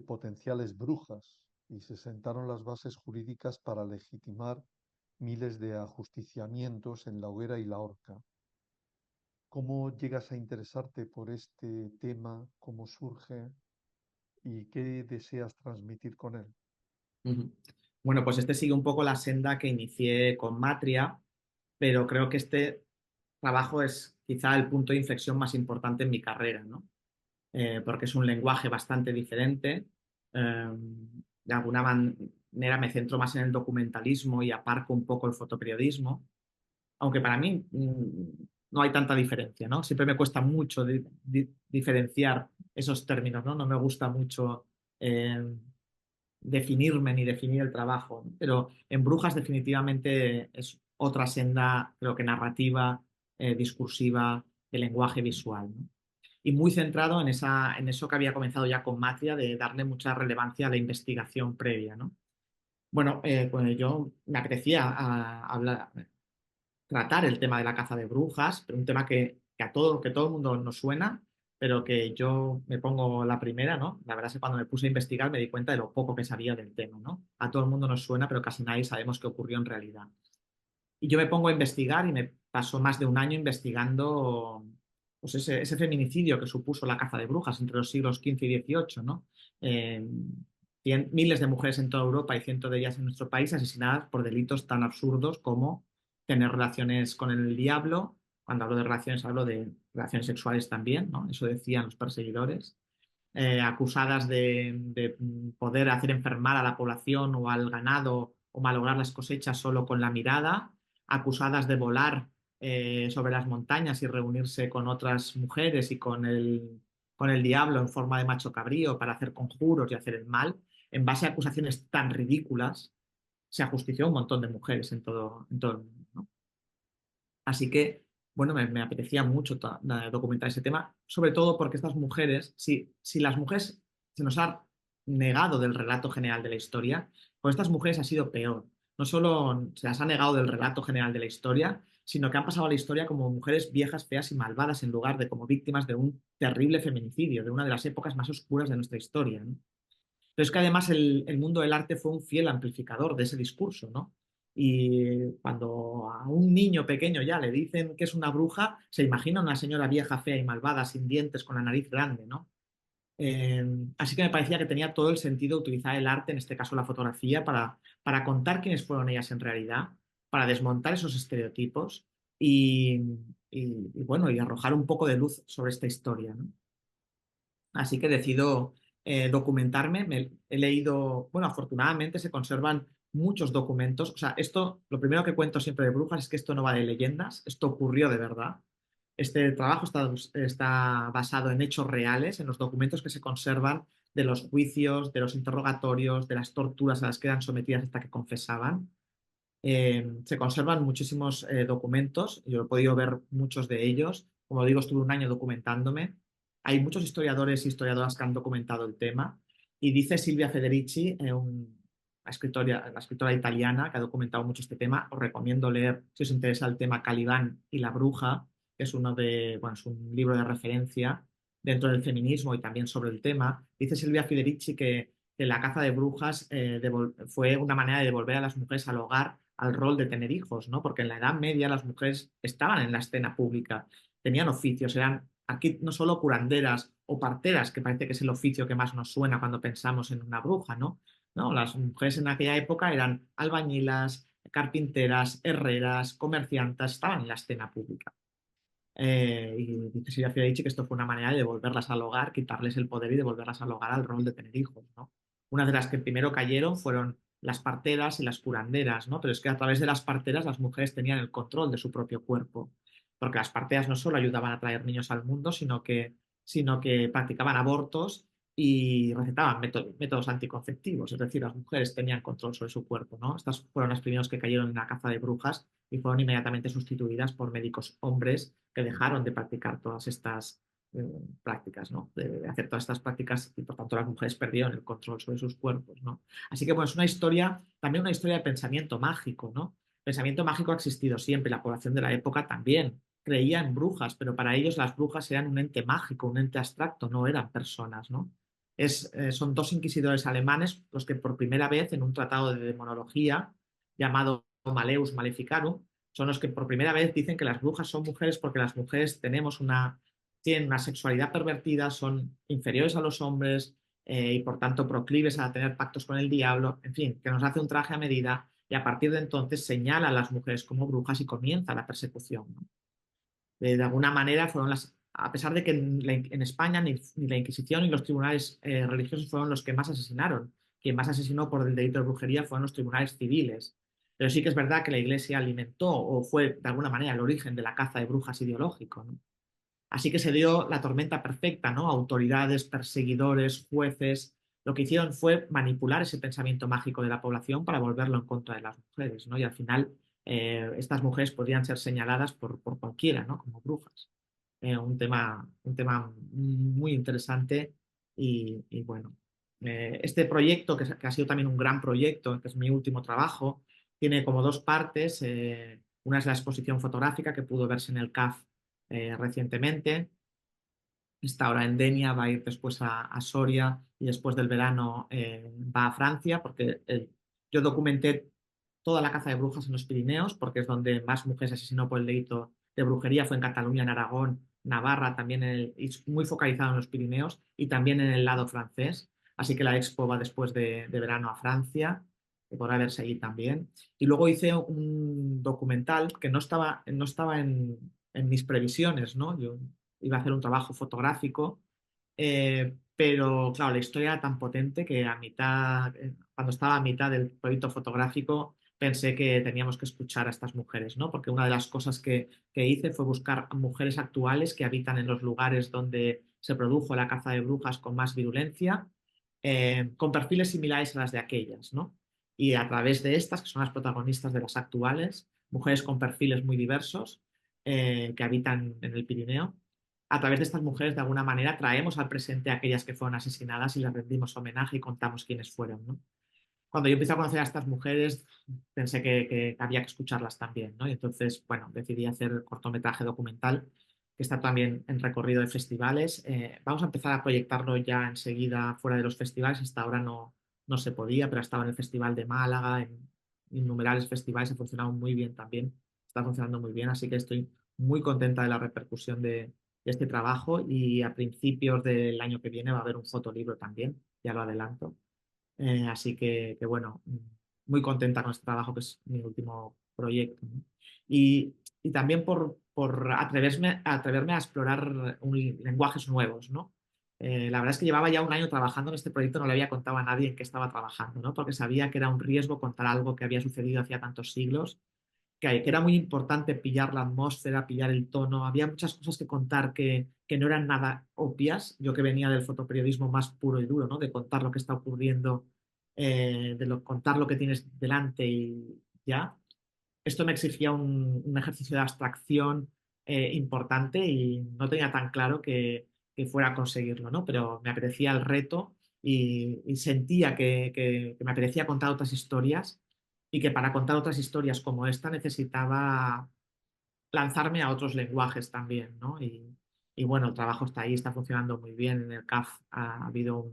potenciales brujas y se sentaron las bases jurídicas para legitimar miles de ajusticiamientos en la hoguera y la horca. ¿Cómo llegas a interesarte por este tema? ¿Cómo surge? ¿Y qué deseas transmitir con él? Ujú. Bueno, pues este sigue un poco la senda que inicié con Matria, pero creo que este trabajo es quizá el punto de inflexión más importante en mi carrera, ¿no? Porque es un lenguaje bastante diferente. De alguna manera me centro más en el documentalismo y aparco un poco el fotoperiodismo, aunque para mí no hay tanta diferencia, ¿no? Siempre me cuesta mucho diferenciar esos términos, ¿no? No me gusta mucho definirme ni definir el trabajo, ¿no? Pero en Brujas definitivamente es otra senda, creo que narrativa, discursiva, de lenguaje visual, ¿no? Y muy centrado en eso que había comenzado ya con Matria, de darle mucha relevancia a la investigación previa, ¿no? Bueno, pues yo me apetecía tratar el tema de la caza de brujas, pero un tema que todo el mundo nos suena, pero que yo me pongo la primera, ¿no? La verdad es que cuando me puse a investigar me di cuenta de lo poco que sabía del tema, ¿no? A todo el mundo nos suena, pero casi nadie sabemos qué ocurrió en realidad. Y yo me pongo a investigar y me paso más de un año investigando pues ese feminicidio que supuso la caza de brujas entre los siglos XV y XVIII, ¿no? Eh, miles de mujeres en toda Europa y cientos de ellas en nuestro país asesinadas por delitos tan absurdos como tener relaciones con el diablo. Cuando hablo de relaciones, hablo de relaciones sexuales también, ¿no? Eso decían los perseguidores. Acusadas de poder hacer enfermar a la población o al ganado o malograr las cosechas solo con la mirada, acusadas de volar sobre las montañas y reunirse con otras mujeres y con el diablo en forma de macho cabrío para hacer conjuros y hacer el mal. En base a acusaciones tan ridículas, se ajustició a un montón de mujeres en todo el mundo, ¿no? Así que, bueno, me apetecía mucho documentar ese tema, sobre todo porque estas mujeres, si las mujeres se nos ha negado del relato general de la historia, con estas mujeres ha sido peor. No solo se las ha negado del relato general de la historia, sino que han pasado a la historia como mujeres viejas, feas y malvadas en lugar de como víctimas de un terrible feminicidio, de una de las épocas más oscuras de nuestra historia, ¿no? Pero es que además el mundo del arte fue un fiel amplificador de ese discurso, ¿no? Y cuando a un niño pequeño ya le dicen que es una bruja, se imagina una señora vieja, fea y malvada, sin dientes, con la nariz grande, ¿no? Así que me parecía que tenía todo el sentido utilizar el arte, en este caso la fotografía, para contar quiénes fueron ellas en realidad, para desmontar esos estereotipos y, bueno, y arrojar un poco de luz sobre esta historia, ¿no? Así que decido documentarme. He leído, bueno, afortunadamente se conservan muchos documentos. O sea, esto, lo primero que cuento siempre de brujas es que esto no va de leyendas, esto ocurrió de verdad. Este trabajo está basado en hechos reales, en los documentos que se conservan de los juicios, de los interrogatorios, de las torturas a las que eran sometidas hasta que confesaban. Se conservan muchísimos documentos, yo he podido ver muchos de ellos. Como digo, estuve un año documentándome. Hay muchos historiadores y historiadoras que han documentado el tema. Y dice Silvia Federici, la escritora italiana que ha documentado mucho este tema, os recomiendo leer, si os interesa el tema, Calibán y la bruja, que es es un libro de referencia dentro del feminismo y también sobre el tema. Dice Silvia Federici que la caza de brujas fue una manera de devolver a las mujeres al hogar, al rol de tener hijos, ¿no? Porque en la Edad Media las mujeres estaban en la escena pública, tenían oficios, eran aquí no solo curanderas o parteras, que parece que es el oficio que más nos suena cuando pensamos en una bruja, ¿no? No, las mujeres en aquella época eran albañilas, carpinteras, herreras, comerciantes, estaban en la escena pública. Y dice Silvia Federici que esto fue una manera de devolverlas al hogar, quitarles el poder y devolverlas al hogar al rol de tener hijos, ¿no? Una de las que primero cayeron fueron las parteras y las curanderas, ¿no? Pero es que a través de las parteras las mujeres tenían el control de su propio cuerpo, porque las parteras no solo ayudaban a traer niños al mundo, sino que practicaban abortos y recetaban métodos anticonceptivos, es decir, las mujeres tenían control sobre su cuerpo, ¿no? Estas fueron las primeras que cayeron en la caza de brujas y fueron inmediatamente sustituidas por médicos hombres que dejaron de practicar todas estas prácticas, ¿no? De hacer todas estas prácticas y por tanto las mujeres perdieron el control sobre sus cuerpos, ¿no? Así que bueno, es una historia, también una historia de pensamiento mágico, ¿no? Pensamiento mágico ha existido siempre, la población de la época también creía en brujas, pero para ellos las brujas eran un ente mágico, un ente abstracto, no eran personas, ¿no? Son dos inquisidores alemanes los que por primera vez en un tratado de demonología llamado Maleus Maleficarum son los que por primera vez dicen que las brujas son mujeres porque las mujeres tienen una sexualidad pervertida, son inferiores a los hombres y por tanto proclives a tener pactos con el diablo, en fin, que nos hace un traje a medida y a partir de entonces señala a las mujeres como brujas y comienza la persecución, ¿no? De alguna manera a pesar de que en España ni la Inquisición ni los tribunales religiosos fueron los que más asesinaron, quien más asesinó por el delito de brujería fueron los tribunales civiles. Pero sí que es verdad que la Iglesia alimentó o fue de alguna manera el origen de la caza de brujas ideológico, ¿no? Así que se dio la tormenta perfecta, ¿no? Autoridades, perseguidores, jueces, lo que hicieron fue manipular ese pensamiento mágico de la población para volverlo en contra de las mujeres, ¿no? Y al final estas mujeres podrían ser señaladas por cualquiera, ¿no? Como brujas. Un tema muy interesante y bueno. Este proyecto, que ha sido también un gran proyecto, que es mi último trabajo, tiene como dos partes. Una es la exposición fotográfica que pudo verse en el CAF recientemente. Está ahora en Denia, va a ir después a Soria y después del verano va a Francia, porque yo documenté toda la caza de brujas en los Pirineos, porque es donde más mujeres asesinó por el delito de brujería, fue en Cataluña, en Aragón, Navarra, también y muy focalizado en los Pirineos y también en el lado francés. Así que la expo va después de verano a Francia, que podrá verse allí también. Y luego hice un documental que no estaba en mis previsiones, ¿no? Yo iba a hacer un trabajo fotográfico, pero claro, la historia era tan potente que cuando estaba a mitad del proyecto fotográfico, pensé que teníamos que escuchar a estas mujeres, ¿no? Porque una de las cosas que hice fue buscar mujeres actuales que habitan en los lugares donde se produjo la caza de brujas con más virulencia, con perfiles similares a las de aquellas, ¿no? Y a través de estas, que son las protagonistas de las actuales, mujeres con perfiles muy diversos que habitan en el Pirineo, a través de estas mujeres, de alguna manera, traemos al presente a aquellas que fueron asesinadas y les rendimos homenaje y contamos quiénes fueron, ¿no? Cuando yo empecé a conocer a estas mujeres, pensé que había que escucharlas también, ¿no? Y entonces, bueno, decidí hacer cortometraje documental, que está también en recorrido de festivales. Vamos a empezar a proyectarlo ya enseguida fuera de los festivales. Hasta ahora no se podía, pero ha estado en el Festival de Málaga, en innumerables festivales, ha funcionado muy bien también. Está funcionando muy bien, así que estoy muy contenta de la repercusión de este trabajo y a principios del año que viene va a haber un fotolibro también, ya lo adelanto. Así que bueno, muy contenta con este trabajo, que es mi último proyecto, ¿no? Y también por atreverme a explorar lenguajes nuevos, ¿no? La verdad es que llevaba ya un año trabajando en este proyecto, no le había contado a nadie en qué estaba trabajando, ¿no? Porque sabía que era un riesgo contar algo que había sucedido hacía tantos siglos, que era muy importante pillar la atmósfera, pillar el tono. Había muchas cosas que contar que no eran nada obvias. Yo que venía del fotoperiodismo más puro y duro, ¿no? De contar lo que está ocurriendo, contar lo que tienes delante y ya. Esto me exigía un ejercicio de abstracción importante y no tenía tan claro que fuera a conseguirlo, ¿no? Pero me apetecía el reto y sentía que me apetecía contar otras historias y que para contar otras historias como esta necesitaba lanzarme a otros lenguajes también, ¿no? Y bueno, el trabajo está ahí, está funcionando muy bien. En el CAF ha habido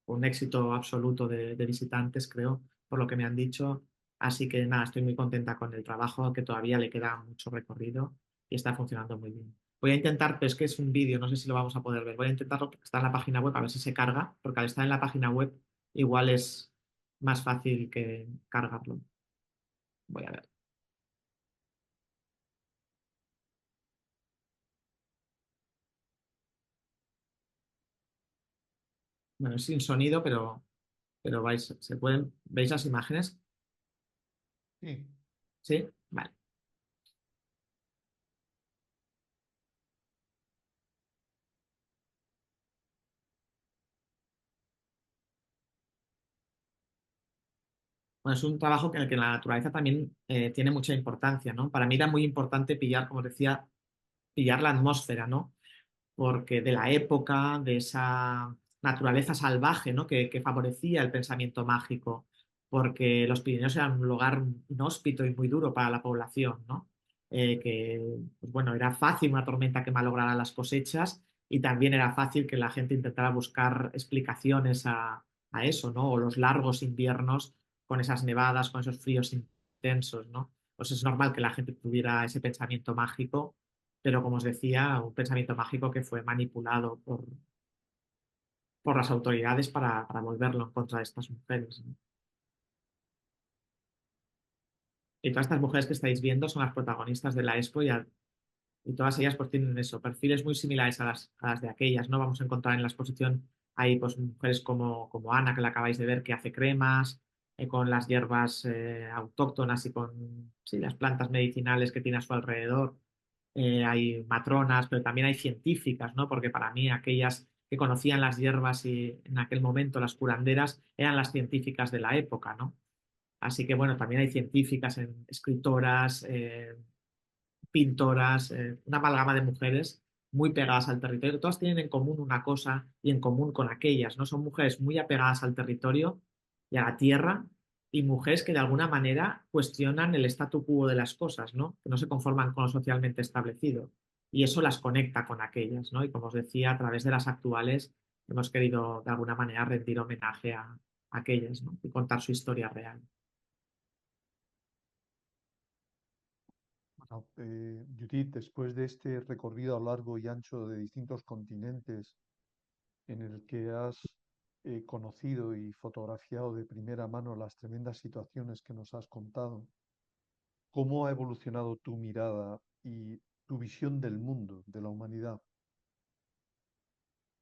un éxito absoluto de visitantes, creo, por lo que me han dicho. Así que nada, estoy muy contenta con el trabajo, que todavía le queda mucho recorrido y está funcionando muy bien. Voy a intentar, pero es que es un vídeo, no sé si lo vamos a poder ver. Voy a intentarlo porque está en la página web, a ver si se carga, porque al estar en la página web igual es más fácil que cargarlo. Voy a ver. Bueno, es sin sonido, pero ¿veis las imágenes? Sí. ¿Sí? Vale. Bueno, es un trabajo en el que la naturaleza también tiene mucha importancia, ¿no? Para mí era muy importante pillar, como decía, pillar la atmósfera, ¿no? Porque de la época, de esa naturaleza salvaje, ¿no? que favorecía el pensamiento mágico, porque los Pirineos eran un lugar inhóspito y muy duro para la población, ¿no? Pues bueno, era fácil una tormenta que malograra las cosechas y también era fácil que la gente intentara buscar explicaciones a eso, ¿no? O los largos inviernos con esas nevadas, con esos fríos intensos, ¿no? Pues es normal que la gente tuviera ese pensamiento mágico, pero como os decía, un pensamiento mágico que fue manipulado por las autoridades para volverlo en contra de estas mujeres, ¿no? Y todas estas mujeres que estáis viendo son las protagonistas de la Expo y todas ellas pues tienen eso, perfiles muy similares a las de aquellas, ¿no? Vamos a encontrar en la exposición ahí pues mujeres como Ana, que la acabáis de ver, que hace cremas, con las hierbas autóctonas y con sí, las plantas medicinales que tiene a su alrededor. Hay matronas, pero también hay científicas, ¿no? Porque para mí aquellas que conocían las hierbas y en aquel momento las curanderas eran las científicas de la época, ¿no? Así que bueno, también hay científicas, escritoras, pintoras, una amalgama de mujeres muy pegadas al territorio. Todas tienen en común una cosa y en común con aquellas, ¿no? Son mujeres muy apegadas al territorio y a la tierra y mujeres que de alguna manera cuestionan el statu quo de las cosas, ¿no? Que no se conforman con lo socialmente establecido. Y eso las conecta con aquellas, ¿no? Y como os decía, a través de las actuales hemos querido de alguna manera rendir homenaje a aquellas, ¿no? Y contar su historia real. Bueno, Judith, después de este recorrido a lo largo y ancho de distintos continentes en el que has conocido y fotografiado de primera mano las tremendas situaciones que nos has contado, ¿cómo ha evolucionado tu mirada y tu visión del mundo, de la humanidad?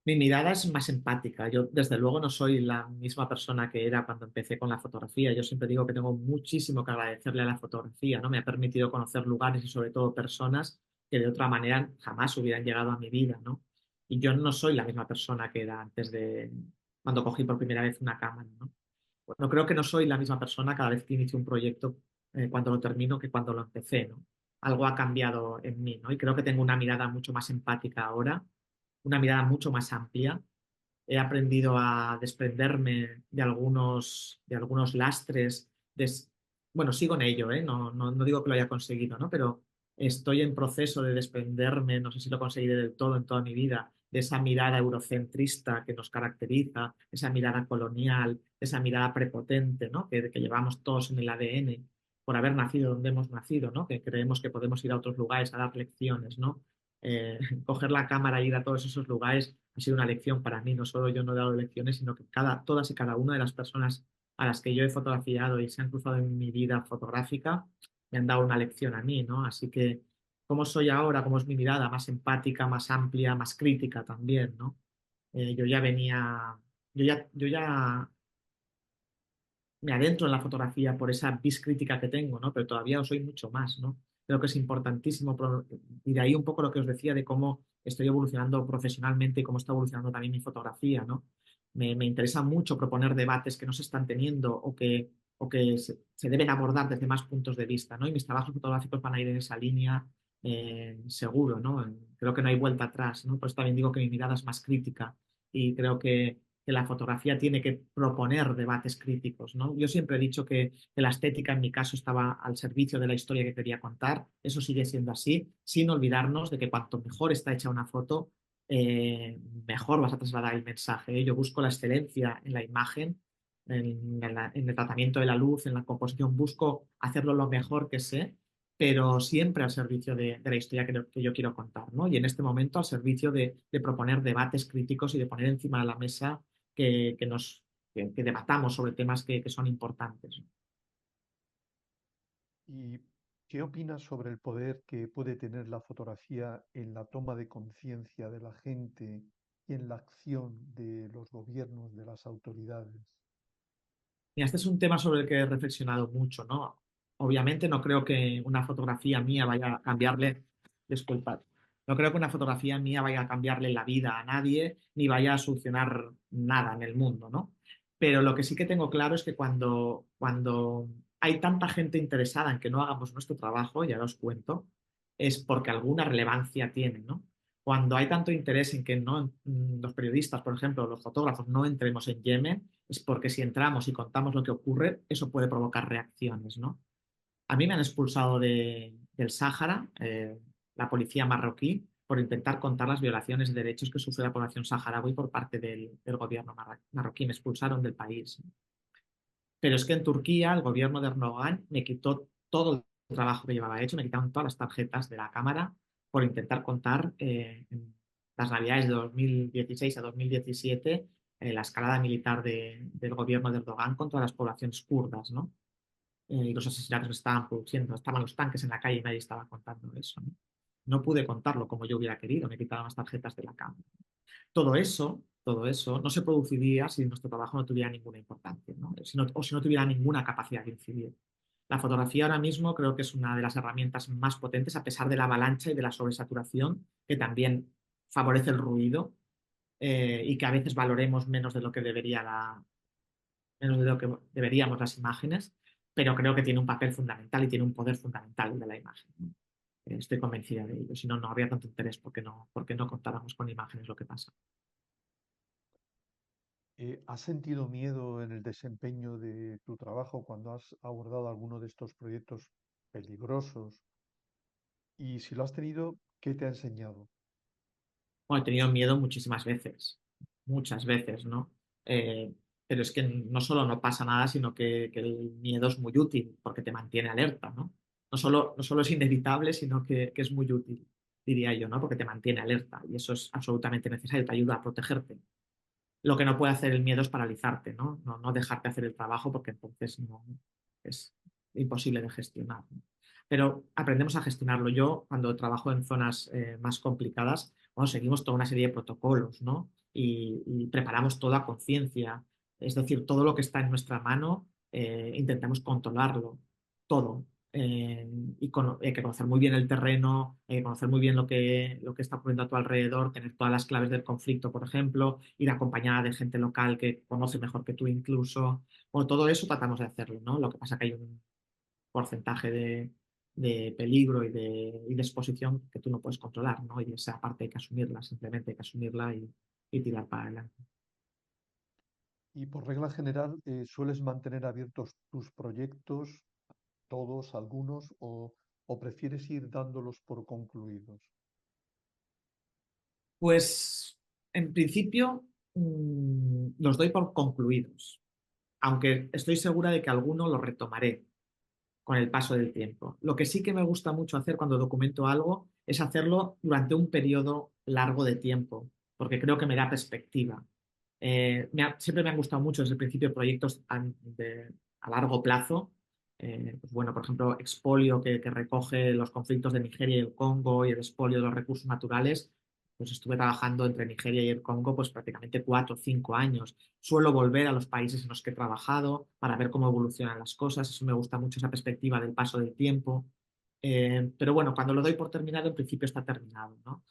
Mi mirada es más empática. Yo, desde luego, no soy la misma persona que era cuando empecé con la fotografía. Yo siempre digo que tengo muchísimo que agradecerle a la fotografía, ¿no? Me ha permitido conocer lugares y, sobre todo, personas que de otra manera jamás hubieran llegado a mi vida, ¿no? Y yo no soy la misma persona que era antes de cuando cogí por primera vez una cámara, ¿no? Bueno, creo que no soy la misma persona cada vez que inicio un proyecto, cuando lo termino, que cuando lo empecé, ¿no? Algo ha cambiado en mí, ¿no? Y creo que tengo una mirada mucho más empática ahora, una mirada mucho más amplia. He aprendido a desprenderme de algunos lastres. Bueno, sigo en ello, ¿eh? No digo que lo haya conseguido, ¿no? Pero estoy en proceso de desprenderme, no sé si lo conseguiré del todo en toda mi vida, de esa mirada eurocentrista que nos caracteriza, esa mirada colonial, esa mirada prepotente, ¿no? Que llevamos todos en el ADN por haber nacido donde hemos nacido, ¿no? Que creemos que podemos ir a otros lugares a dar lecciones, ¿no? Coger la cámara e ir a todos esos lugares ha sido una lección para mí. No solo yo no he dado lecciones, sino que todas y cada una de las personas a las que yo he fotografiado y se han cruzado en mi vida fotográfica me han dado una lección a mí, ¿no? Así que, ¿cómo soy ahora? ¿Cómo es mi mirada? Más empática, más amplia, más crítica también, ¿no? Yo ya venía, yo ya me adentro en la fotografía por esa vis crítica que tengo, ¿no? Pero todavía soy mucho más, ¿no? Creo que es importantísimo, y de ahí un poco lo que os decía de cómo estoy evolucionando profesionalmente y cómo está evolucionando también mi fotografía, ¿no? Me interesa mucho proponer debates que no se están teniendo o que se deben abordar desde más puntos de vista, ¿no? Y mis trabajos fotográficos van a ir en esa línea, seguro, ¿no? Creo que no hay vuelta atrás, ¿no? Por eso también digo que mi mirada es más crítica y creo que la fotografía tiene que proponer debates críticos, ¿no? Yo siempre he dicho que la estética en mi caso estaba al servicio de la historia que quería contar, eso sigue siendo así, sin olvidarnos de que cuanto mejor está hecha una foto, mejor vas a trasladar el mensaje, ¿eh? Yo busco la excelencia en la imagen, en el tratamiento de la luz, en la composición, busco hacerlo lo mejor que sé, pero siempre al servicio de la historia que yo quiero contar, ¿no? Y en este momento al servicio de proponer debates críticos y de poner encima de la mesa que debatamos sobre temas que son importantes. ¿Y qué opinas sobre el poder que puede tener la fotografía en la toma de conciencia de la gente y en la acción de los gobiernos, de las autoridades? Y este es un tema sobre el que he reflexionado mucho, ¿no? Obviamente no creo que una fotografía mía vaya a cambiarle, disculpad, no creo que una fotografía mía vaya a cambiarle la vida a nadie ni vaya a solucionar nada en el mundo, ¿no? Pero lo que sí que tengo claro es que cuando hay tanta gente interesada en que no hagamos nuestro trabajo, ya os cuento, es porque alguna relevancia tiene, ¿no? Cuando hay tanto interés en que no, los periodistas, por ejemplo, los fotógrafos, no entremos en Yemen, es porque si entramos y contamos lo que ocurre, eso puede provocar reacciones, ¿no? A mí me han expulsado del Sáhara, la policía marroquí, por intentar contar las violaciones de derechos que sufre la población saharaui por parte del gobierno marroquí. Me expulsaron del país. Pero es que en Turquía el gobierno de Erdogan me quitó todo el trabajo que llevaba hecho, me quitaron todas las tarjetas de la cámara por intentar contar en las navidades de 2016 a 2017 la escalada militar del gobierno de Erdogan contra las poblaciones kurdas, ¿no? Y los asesinatos que estaban produciendo. Estaban los tanques en la calle y nadie estaba contando eso, ¿no? No pude contarlo como yo hubiera querido, me quitaron las tarjetas de la cámara. Todo eso no se produciría si nuestro trabajo no tuviera ninguna importancia, ¿no? O si no tuviera ninguna capacidad de incidir. La fotografía ahora mismo creo que es una de las herramientas más potentes, a pesar de la avalancha y de la sobresaturación, que también favorece el ruido y que a veces valoremos menos de lo que deberíamos las imágenes, pero creo que tiene un papel fundamental y tiene un poder fundamental de la imagen, ¿no? Estoy convencida de ello, si no, no habría tanto interés porque no contáramos con imágenes lo que pasa. ¿Has sentido miedo en el desempeño de tu trabajo cuando has abordado alguno de estos proyectos peligrosos? Y si lo has tenido, ¿qué te ha enseñado? Bueno, he tenido miedo muchas veces, ¿no? Eh, pero es que no solo no pasa nada, sino que el miedo es muy útil porque te mantiene alerta, ¿no? No solo es inevitable, sino que es muy útil, diría yo, ¿no? Porque te mantiene alerta y eso es absolutamente necesario, te ayuda a protegerte. Lo que no puede hacer el miedo es paralizarte, ¿no? No dejarte hacer el trabajo porque entonces no es imposible de gestionar, ¿no? Pero aprendemos a gestionarlo. Yo, cuando trabajo en zonas más complicadas, bueno, seguimos toda una serie de protocolos, ¿no? Y preparamos todo a conciencia. Es decir, todo lo que está en nuestra mano, intentamos controlarlo, todo. Hay que conocer muy bien el terreno, hay que conocer muy bien lo que está ocurriendo a tu alrededor, tener todas las claves del conflicto, por ejemplo, ir acompañada de gente local que conoce mejor que tú incluso. Bueno, todo eso tratamos de hacerlo, ¿no? Lo que pasa es que hay un porcentaje de peligro y de exposición que tú no puedes controlar, ¿no? Y esa parte hay que asumirla, simplemente hay que asumirla y tirar para adelante. Y por regla general, ¿sueles mantener abiertos tus proyectos, todos, algunos, o prefieres ir dándolos por concluidos? Pues en principio los doy por concluidos, aunque estoy segura de que alguno lo retomaré con el paso del tiempo. Lo que sí que me gusta mucho hacer cuando documento algo es hacerlo durante un periodo largo de tiempo, porque creo que me da perspectiva. Siempre me han gustado mucho desde el principio proyectos a largo plazo. Pues bueno, por ejemplo, Expolio, que recoge los conflictos de Nigeria y el Congo y el expolio de los recursos naturales. Pues estuve trabajando entre Nigeria y el Congo pues prácticamente 4 o 5 años. Suelo volver a los países en los que he trabajado para ver cómo evolucionan las cosas. Eso me gusta mucho, esa perspectiva del paso del tiempo. Pero bueno, cuando lo doy por terminado, en principio está terminado, ¿no?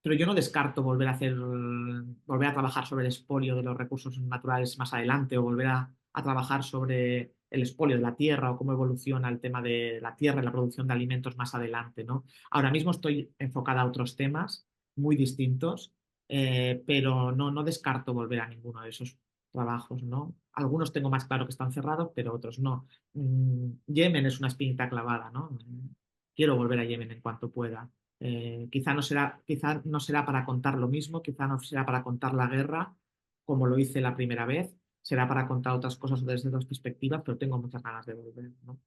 Pero yo no descarto volver a trabajar sobre el expolio de los recursos naturales más adelante o volver a trabajar sobre el expolio de la tierra o cómo evoluciona el tema de la tierra y la producción de alimentos más adelante, ¿no? Ahora mismo estoy enfocada a otros temas muy distintos, pero no descarto volver a ninguno de esos trabajos, ¿no? Algunos tengo más claro que están cerrados, pero otros no. Yemen es una espinita clavada, ¿no? Quiero volver a Yemen en cuanto pueda. Quizá no será para contar lo mismo, quizá no será para contar la guerra como lo hice la primera vez, será para contar otras cosas desde otras perspectivas, pero tengo muchas ganas de volver, ¿no?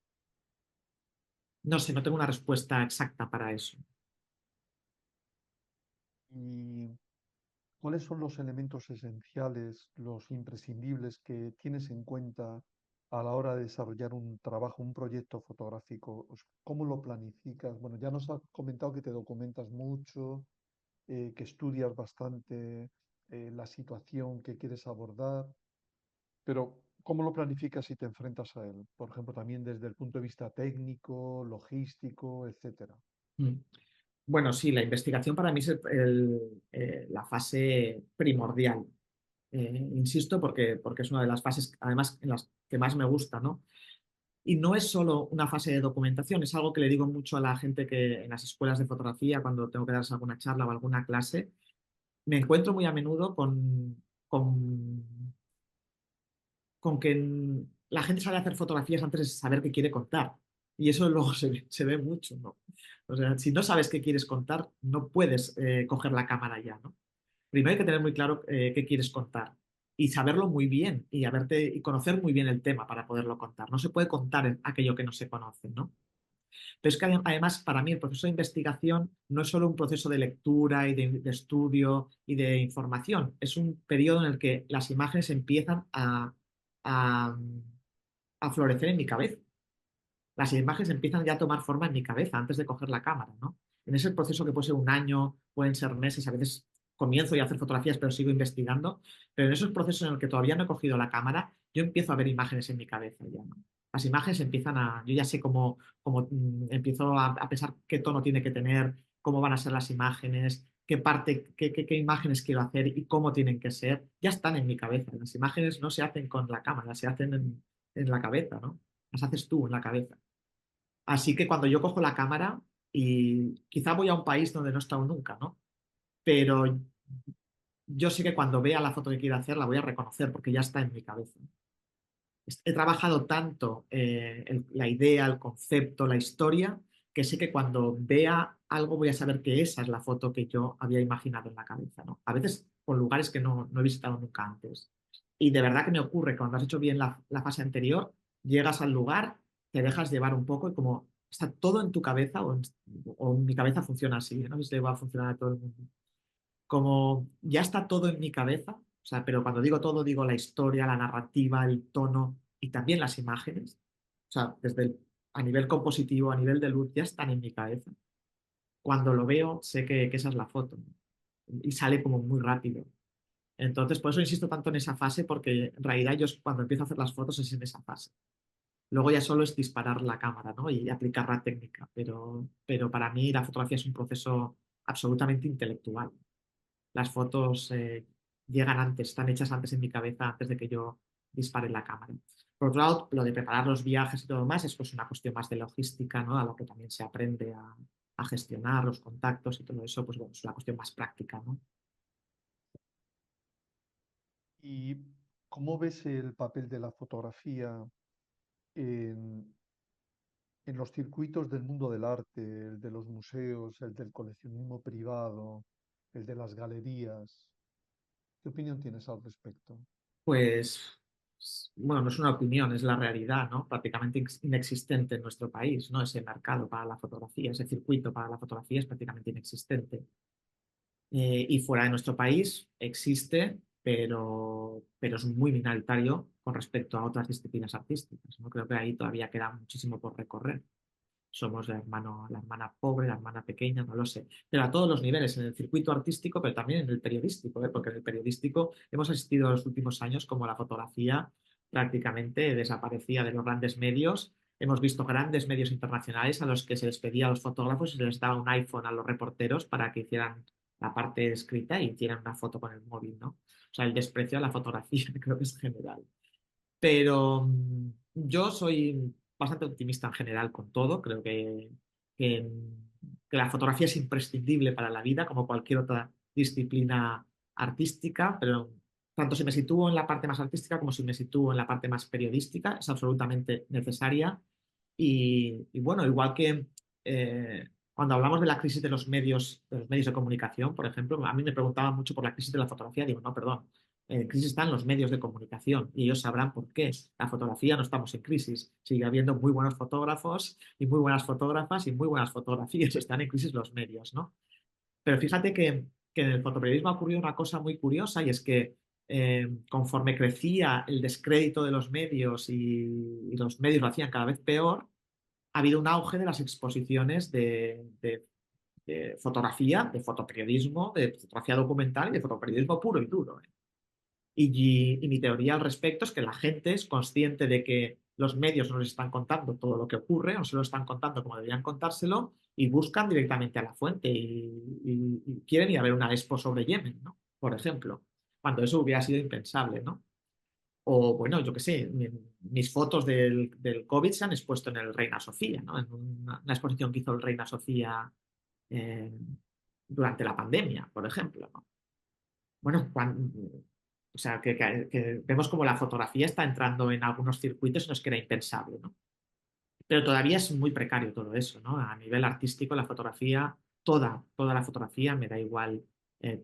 No sé, no tengo una respuesta exacta para eso. ¿Y cuáles son los elementos esenciales, los imprescindibles que tienes en cuenta a la hora de desarrollar un trabajo, un proyecto fotográfico? ¿Cómo lo planificas? Bueno, ya nos has comentado que te documentas mucho, que estudias bastante la situación que quieres abordar, pero ¿cómo lo planificas y te enfrentas a él? Por ejemplo, también desde el punto de vista técnico, logístico, etcétera. Mm. Bueno, sí, la investigación para mí es la fase primordial. Insisto, porque es una de las fases, además, en las que más me gusta, ¿no? Y no es solo una fase de documentación, es algo que le digo mucho a la gente que en las escuelas de fotografía, cuando tengo que darles alguna charla o alguna clase, me encuentro muy a menudo con que la gente sabe hacer fotografías antes de saber qué quiere contar. Y eso luego se ve mucho, ¿no? O sea, si no sabes qué quieres contar, no puedes coger la cámara ya, ¿no? Primero hay que tener muy claro qué quieres contar y saberlo muy bien y conocer muy bien el tema para poderlo contar. No se puede contar aquello que no se conoce, ¿no? Pero es que además para mí el proceso de investigación no es solo un proceso de lectura y de estudio y de información, es un periodo en el que las imágenes empiezan a, a florecer en mi cabeza. Las imágenes empiezan ya a tomar forma en mi cabeza antes de coger la cámara, ¿no? En ese proceso que puede ser un año, pueden ser meses, a veces comienzo ya a hacer fotografías, pero sigo investigando, pero en esos procesos en el que todavía no he cogido la cámara, yo empiezo a ver imágenes en mi cabeza ya, ¿no? Las imágenes empiezan yo ya sé empiezo a pensar qué tono tiene que tener, cómo van a ser las imágenes, qué parte, qué imágenes quiero hacer y cómo tienen que ser, ya están en mi cabeza. Las imágenes no se hacen con la cámara, se hacen en la cabeza, ¿no? Las haces tú en la cabeza. Así que cuando yo cojo la cámara y quizá voy a un país donde no he estado nunca, ¿no? Pero yo sé que cuando vea la foto que quiero hacer la voy a reconocer porque ya está en mi cabeza. He trabajado tanto la idea, el concepto, la historia, que sé que cuando vea algo voy a saber que esa es la foto que yo había imaginado en la cabeza, ¿no? A veces por lugares que no he visitado nunca antes. Y de verdad que me ocurre, cuando has hecho bien la fase anterior, llegas al lugar, te dejas llevar un poco y como está todo en tu cabeza, o en mi cabeza funciona así, no sé si le va a funcionar a todo el mundo, como ya está todo en mi cabeza, o sea, pero cuando digo todo, digo la historia, la narrativa, el tono y también las imágenes, o sea, a nivel compositivo, a nivel de luz, ya están en mi cabeza. Cuando lo veo, sé que esa es la foto, ¿no? Y sale como muy rápido. Entonces, por eso insisto tanto en esa fase, porque en realidad yo cuando empiezo a hacer las fotos es en esa fase. Luego ya solo es disparar la cámara, ¿no? Y aplicar la técnica, pero para mí la fotografía es un proceso absolutamente intelectual. Las fotos llegan antes, están hechas antes en mi cabeza, antes de que yo dispare la cámara. Por otro lado, lo de preparar los viajes y todo más es pues una cuestión más de logística, ¿no? A lo que también se aprende a gestionar los contactos y todo eso, pues bueno, es una cuestión más práctica, ¿no? ¿Y cómo ves el papel de la fotografía en, en los circuitos del mundo del arte, el de los museos, el del coleccionismo privado, el de las galerías? ¿Qué opinión tienes al respecto? Pues, bueno, no es una opinión, es la realidad, ¿no? Prácticamente inexistente en nuestro país, ¿no? Ese mercado para la fotografía, ese circuito para la fotografía es prácticamente inexistente. Y fuera de nuestro país existe, pero es muy minoritario con respecto a otras disciplinas artísticas, ¿no? Creo que ahí todavía queda muchísimo por recorrer. Somos la hermana pobre, la hermana pequeña, no lo sé. Pero a todos los niveles, en el circuito artístico, pero también en el periodístico, ¿eh? Porque en el periodístico hemos asistido a los últimos años como la fotografía prácticamente desaparecía de los grandes medios. Hemos visto grandes medios internacionales a los que se les pedía a los fotógrafos y se les daba un iPhone a los reporteros para que hicieran la parte escrita y hicieran una foto con el móvil, ¿no? O sea, el desprecio a la fotografía creo que es general. Pero yo soy bastante optimista en general con todo. Creo que, que la fotografía es imprescindible para la vida, como cualquier otra disciplina artística, pero tanto si me sitúo en la parte más artística como si me sitúo en la parte más periodística, es absolutamente necesaria. Y bueno, igual que cuando hablamos de la crisis de los medios de comunicación, por ejemplo, a mí me preguntaban mucho por la crisis de la fotografía, digo, no, perdón, crisis está en los medios de comunicación y ellos sabrán por qué. La fotografía no estamos en crisis. Sigue habiendo muy buenos fotógrafos y muy buenas fotógrafas y muy buenas fotografías. Están en crisis los medios, ¿no? Pero fíjate que en el fotoperiodismo ha ocurrido una cosa muy curiosa y es que conforme crecía el descrédito de los medios y los medios lo hacían cada vez peor, ha habido un auge de las exposiciones de fotografía, de fotoperiodismo, de fotografía documental y de fotoperiodismo puro y duro. Y mi teoría al respecto es que la gente es consciente de que los medios no les están contando todo lo que ocurre, no se lo están contando como deberían contárselo y buscan directamente a la fuente y quieren ir a ver una expo sobre Yemen, ¿no? Por ejemplo, cuando eso hubiera sido impensable, ¿no? O bueno, yo qué sé, mis fotos del COVID se han expuesto en el Reina Sofía, ¿no? En una exposición que hizo el Reina Sofía eh, durante la pandemia, por ejemplo, ¿no? Bueno, o sea, que vemos como la fotografía está entrando en algunos circuitos en los que era impensable, ¿no? Pero todavía es muy precario todo eso, ¿no? A nivel artístico, la fotografía, toda la fotografía, me da igual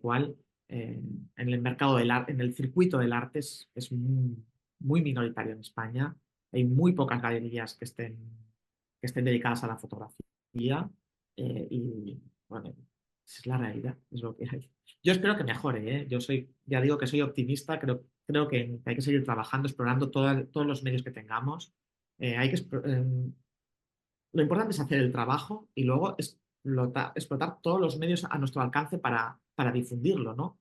cuál, en el mercado del arte, en el circuito del arte es muy minoritario en España. Hay muy pocas galerías que estén dedicadas a la fotografía y, bueno, es la realidad, es lo que hay. Yo espero que mejore, ¿eh? Ya digo que soy optimista, creo que hay que seguir trabajando, explorando todos los medios que tengamos. Hay que Lo importante es hacer el trabajo y luego explotar todos los medios a nuestro alcance para difundirlo, ¿no?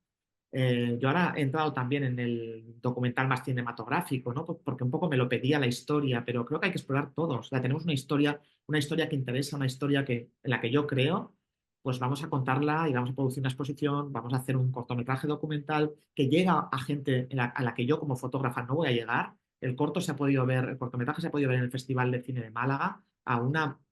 Yo ahora he entrado también en el documental más cinematográfico, ¿no? Porque un poco me lo pedía la historia, pero creo que hay que explorar todos. O sea, tenemos una historia que interesa, una historia en la que yo creo, pues vamos a contarla y vamos a producir una exposición, vamos a hacer un cortometraje documental que llega a gente a la que yo como fotógrafa no voy a llegar. El cortometraje se ha podido ver en el Festival de Cine de Málaga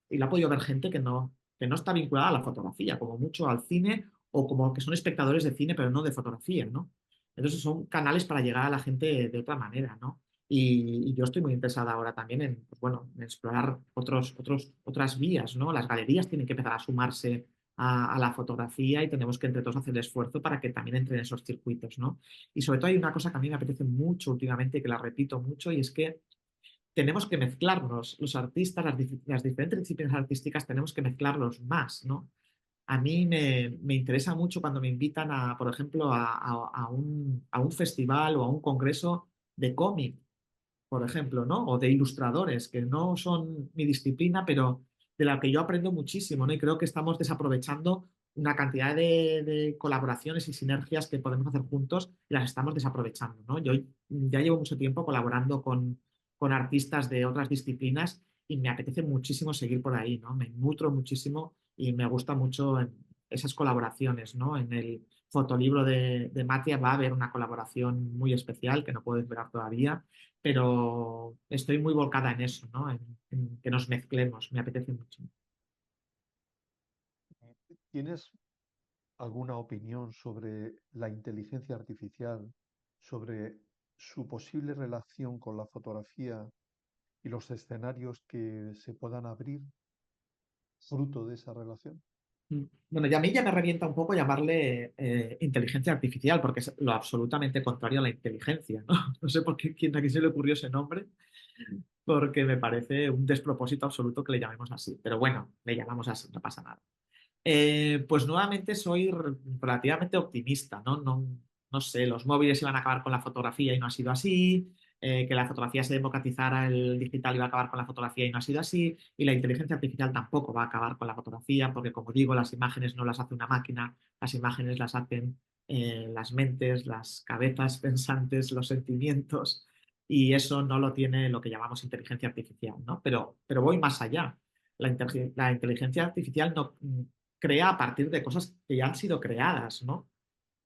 y lo ha podido ver gente que no está vinculada a la fotografía, como mucho al cine o como que son espectadores de cine, pero no de fotografía, ¿no? Entonces son canales para llegar a la gente de otra manera, ¿no? Y yo estoy muy interesada ahora también en, pues bueno, en explorar otras vías, ¿no? Las galerías tienen que empezar a sumarse a la fotografía y tenemos que entre todos hacer el esfuerzo para que también entren en esos circuitos, ¿no? Y sobre todo hay una cosa que a mí me apetece mucho últimamente y que la repito mucho y es que tenemos que mezclarnos, los artistas, las diferentes disciplinas artísticas tenemos que mezclarlos más, ¿no? A mí me interesa mucho cuando me invitan por ejemplo, a un festival o a un congreso de cómic, por ejemplo, ¿no? O de ilustradores, que no son mi disciplina, pero de la que yo aprendo muchísimo, ¿no? Y creo que estamos desaprovechando una cantidad de colaboraciones y sinergias que podemos hacer juntos y las estamos desaprovechando, ¿no? Yo ya llevo mucho tiempo colaborando con artistas de otras disciplinas y me apetece muchísimo seguir por ahí, ¿no? Me nutro muchísimo y me gusta mucho esas colaboraciones, ¿no? En el fotolibro de Matia va a haber una colaboración muy especial que no puedo esperar todavía, pero estoy muy volcada en eso, ¿no? En que nos mezclemos, me apetece mucho. ¿Tienes alguna opinión sobre la inteligencia artificial, sobre su posible relación con la fotografía y los escenarios que se puedan abrir fruto de esa relación? Bueno, y a mí ya me revienta un poco llamarle inteligencia artificial, porque es lo absolutamente contrario a la inteligencia, ¿no? No sé por qué a quién se le ocurrió ese nombre, porque me parece un despropósito absoluto que le llamemos así. Pero bueno, le llamamos así, no pasa nada. Pues nuevamente soy relativamente optimista, ¿no? No sé, los móviles iban a acabar con la fotografía y no ha sido así, que la fotografía se democratizara, el digital iba a acabar con la fotografía y no ha sido así, y la inteligencia artificial tampoco va a acabar con la fotografía, porque como digo, las imágenes no las hace una máquina, las imágenes las hacen las mentes, las cabezas pensantes, los sentimientos, y eso no lo tiene lo que llamamos inteligencia artificial, ¿no? Pero voy más allá. La inteligencia artificial no crea a partir de cosas que ya han sido creadas, ¿no?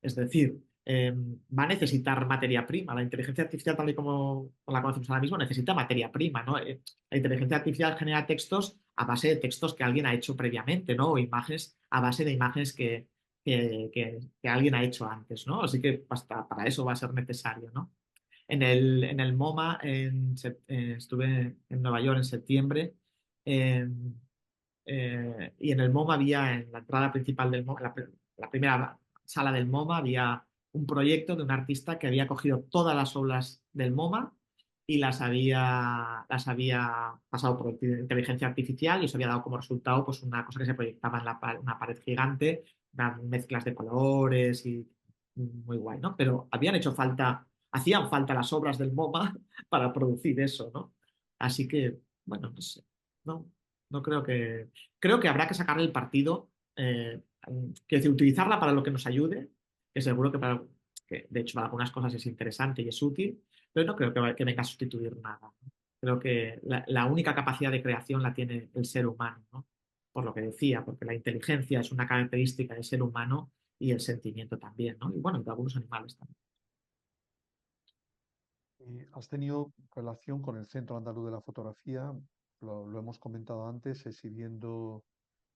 Es decir, va a necesitar materia prima. La inteligencia artificial, tal y como la conocemos ahora mismo, necesita materia prima, ¿no? La inteligencia artificial genera textos a base de textos que alguien ha hecho previamente, ¿no? O imágenes a base de imágenes que alguien ha hecho antes, ¿no? Así que para eso va a ser necesario, ¿no? En el MoMA estuve en Nueva York en septiembre. eh, y en el MoMA en la entrada principal del MoMA, la primera sala del MoMA, había un proyecto de un artista que había cogido todas las obras del MoMA y las había pasado por inteligencia artificial y eso había dado como resultado pues una cosa que se proyectaba en una pared gigante, unas mezclas de colores y muy guay, ¿no? Pero hacían falta las obras del MoMA para producir eso, ¿no? Así que, bueno, no sé, no, no creo que habrá que sacarle el partido, que decir, utilizarla para lo que nos ayude, que seguro que de hecho para algunas cosas es interesante y es útil, pero no creo que venga a sustituir nada, ¿no? Creo que la única capacidad de creación la tiene el ser humano, ¿no? Por lo que decía, porque la inteligencia es una característica del ser humano y el sentimiento también, ¿no? Y bueno, de algunos animales también. ¿Has tenido relación con el Centro Andaluz de la Fotografía? Lo hemos comentado antes, exhibiendo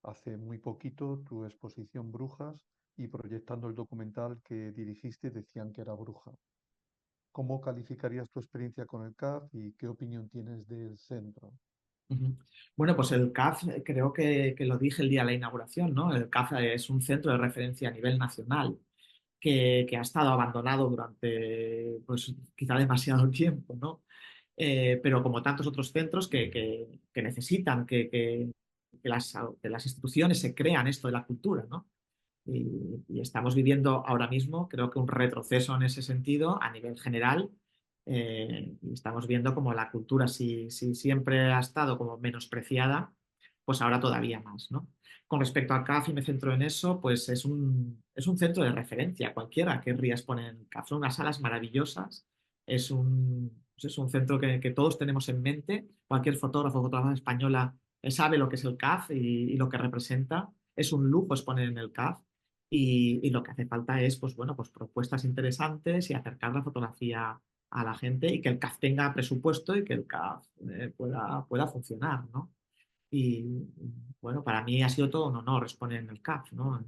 hace muy poquito tu exposición Brujas y proyectando el documental que dirigiste, decían que era bruja. ¿Cómo calificarías tu experiencia con el CAF y qué opinión tienes del centro? Ujú. Bueno, pues el CAF, creo que lo dije el día de la inauguración, ¿no? El CAF es un centro de referencia a nivel nacional que ha estado abandonado durante, pues, quizá demasiado tiempo, ¿no? Pero como tantos otros centros que necesitan que las instituciones se crean esto de la cultura, ¿no? Y estamos viviendo ahora mismo, creo que un retroceso en ese sentido a nivel general. Y estamos viendo como la cultura, si siempre ha estado como menospreciada, pues ahora todavía más, ¿no? Con respecto al CAF, y me centro en eso, pues es un centro de referencia. Cualquiera querría exponer en el CAF. Son unas salas maravillosas. Es un centro que todos tenemos en mente. Cualquier fotógrafo o fotógrafa española sabe lo que es el CAF y lo que representa. Es un lujo exponer en el CAF. Y lo que hace falta es, pues bueno, pues propuestas interesantes y acercar la fotografía a la gente y que el CAF tenga presupuesto y que el CAF pueda funcionar, ¿no? Y bueno, para mí ha sido todo un honor exponer en el CAF, ¿no?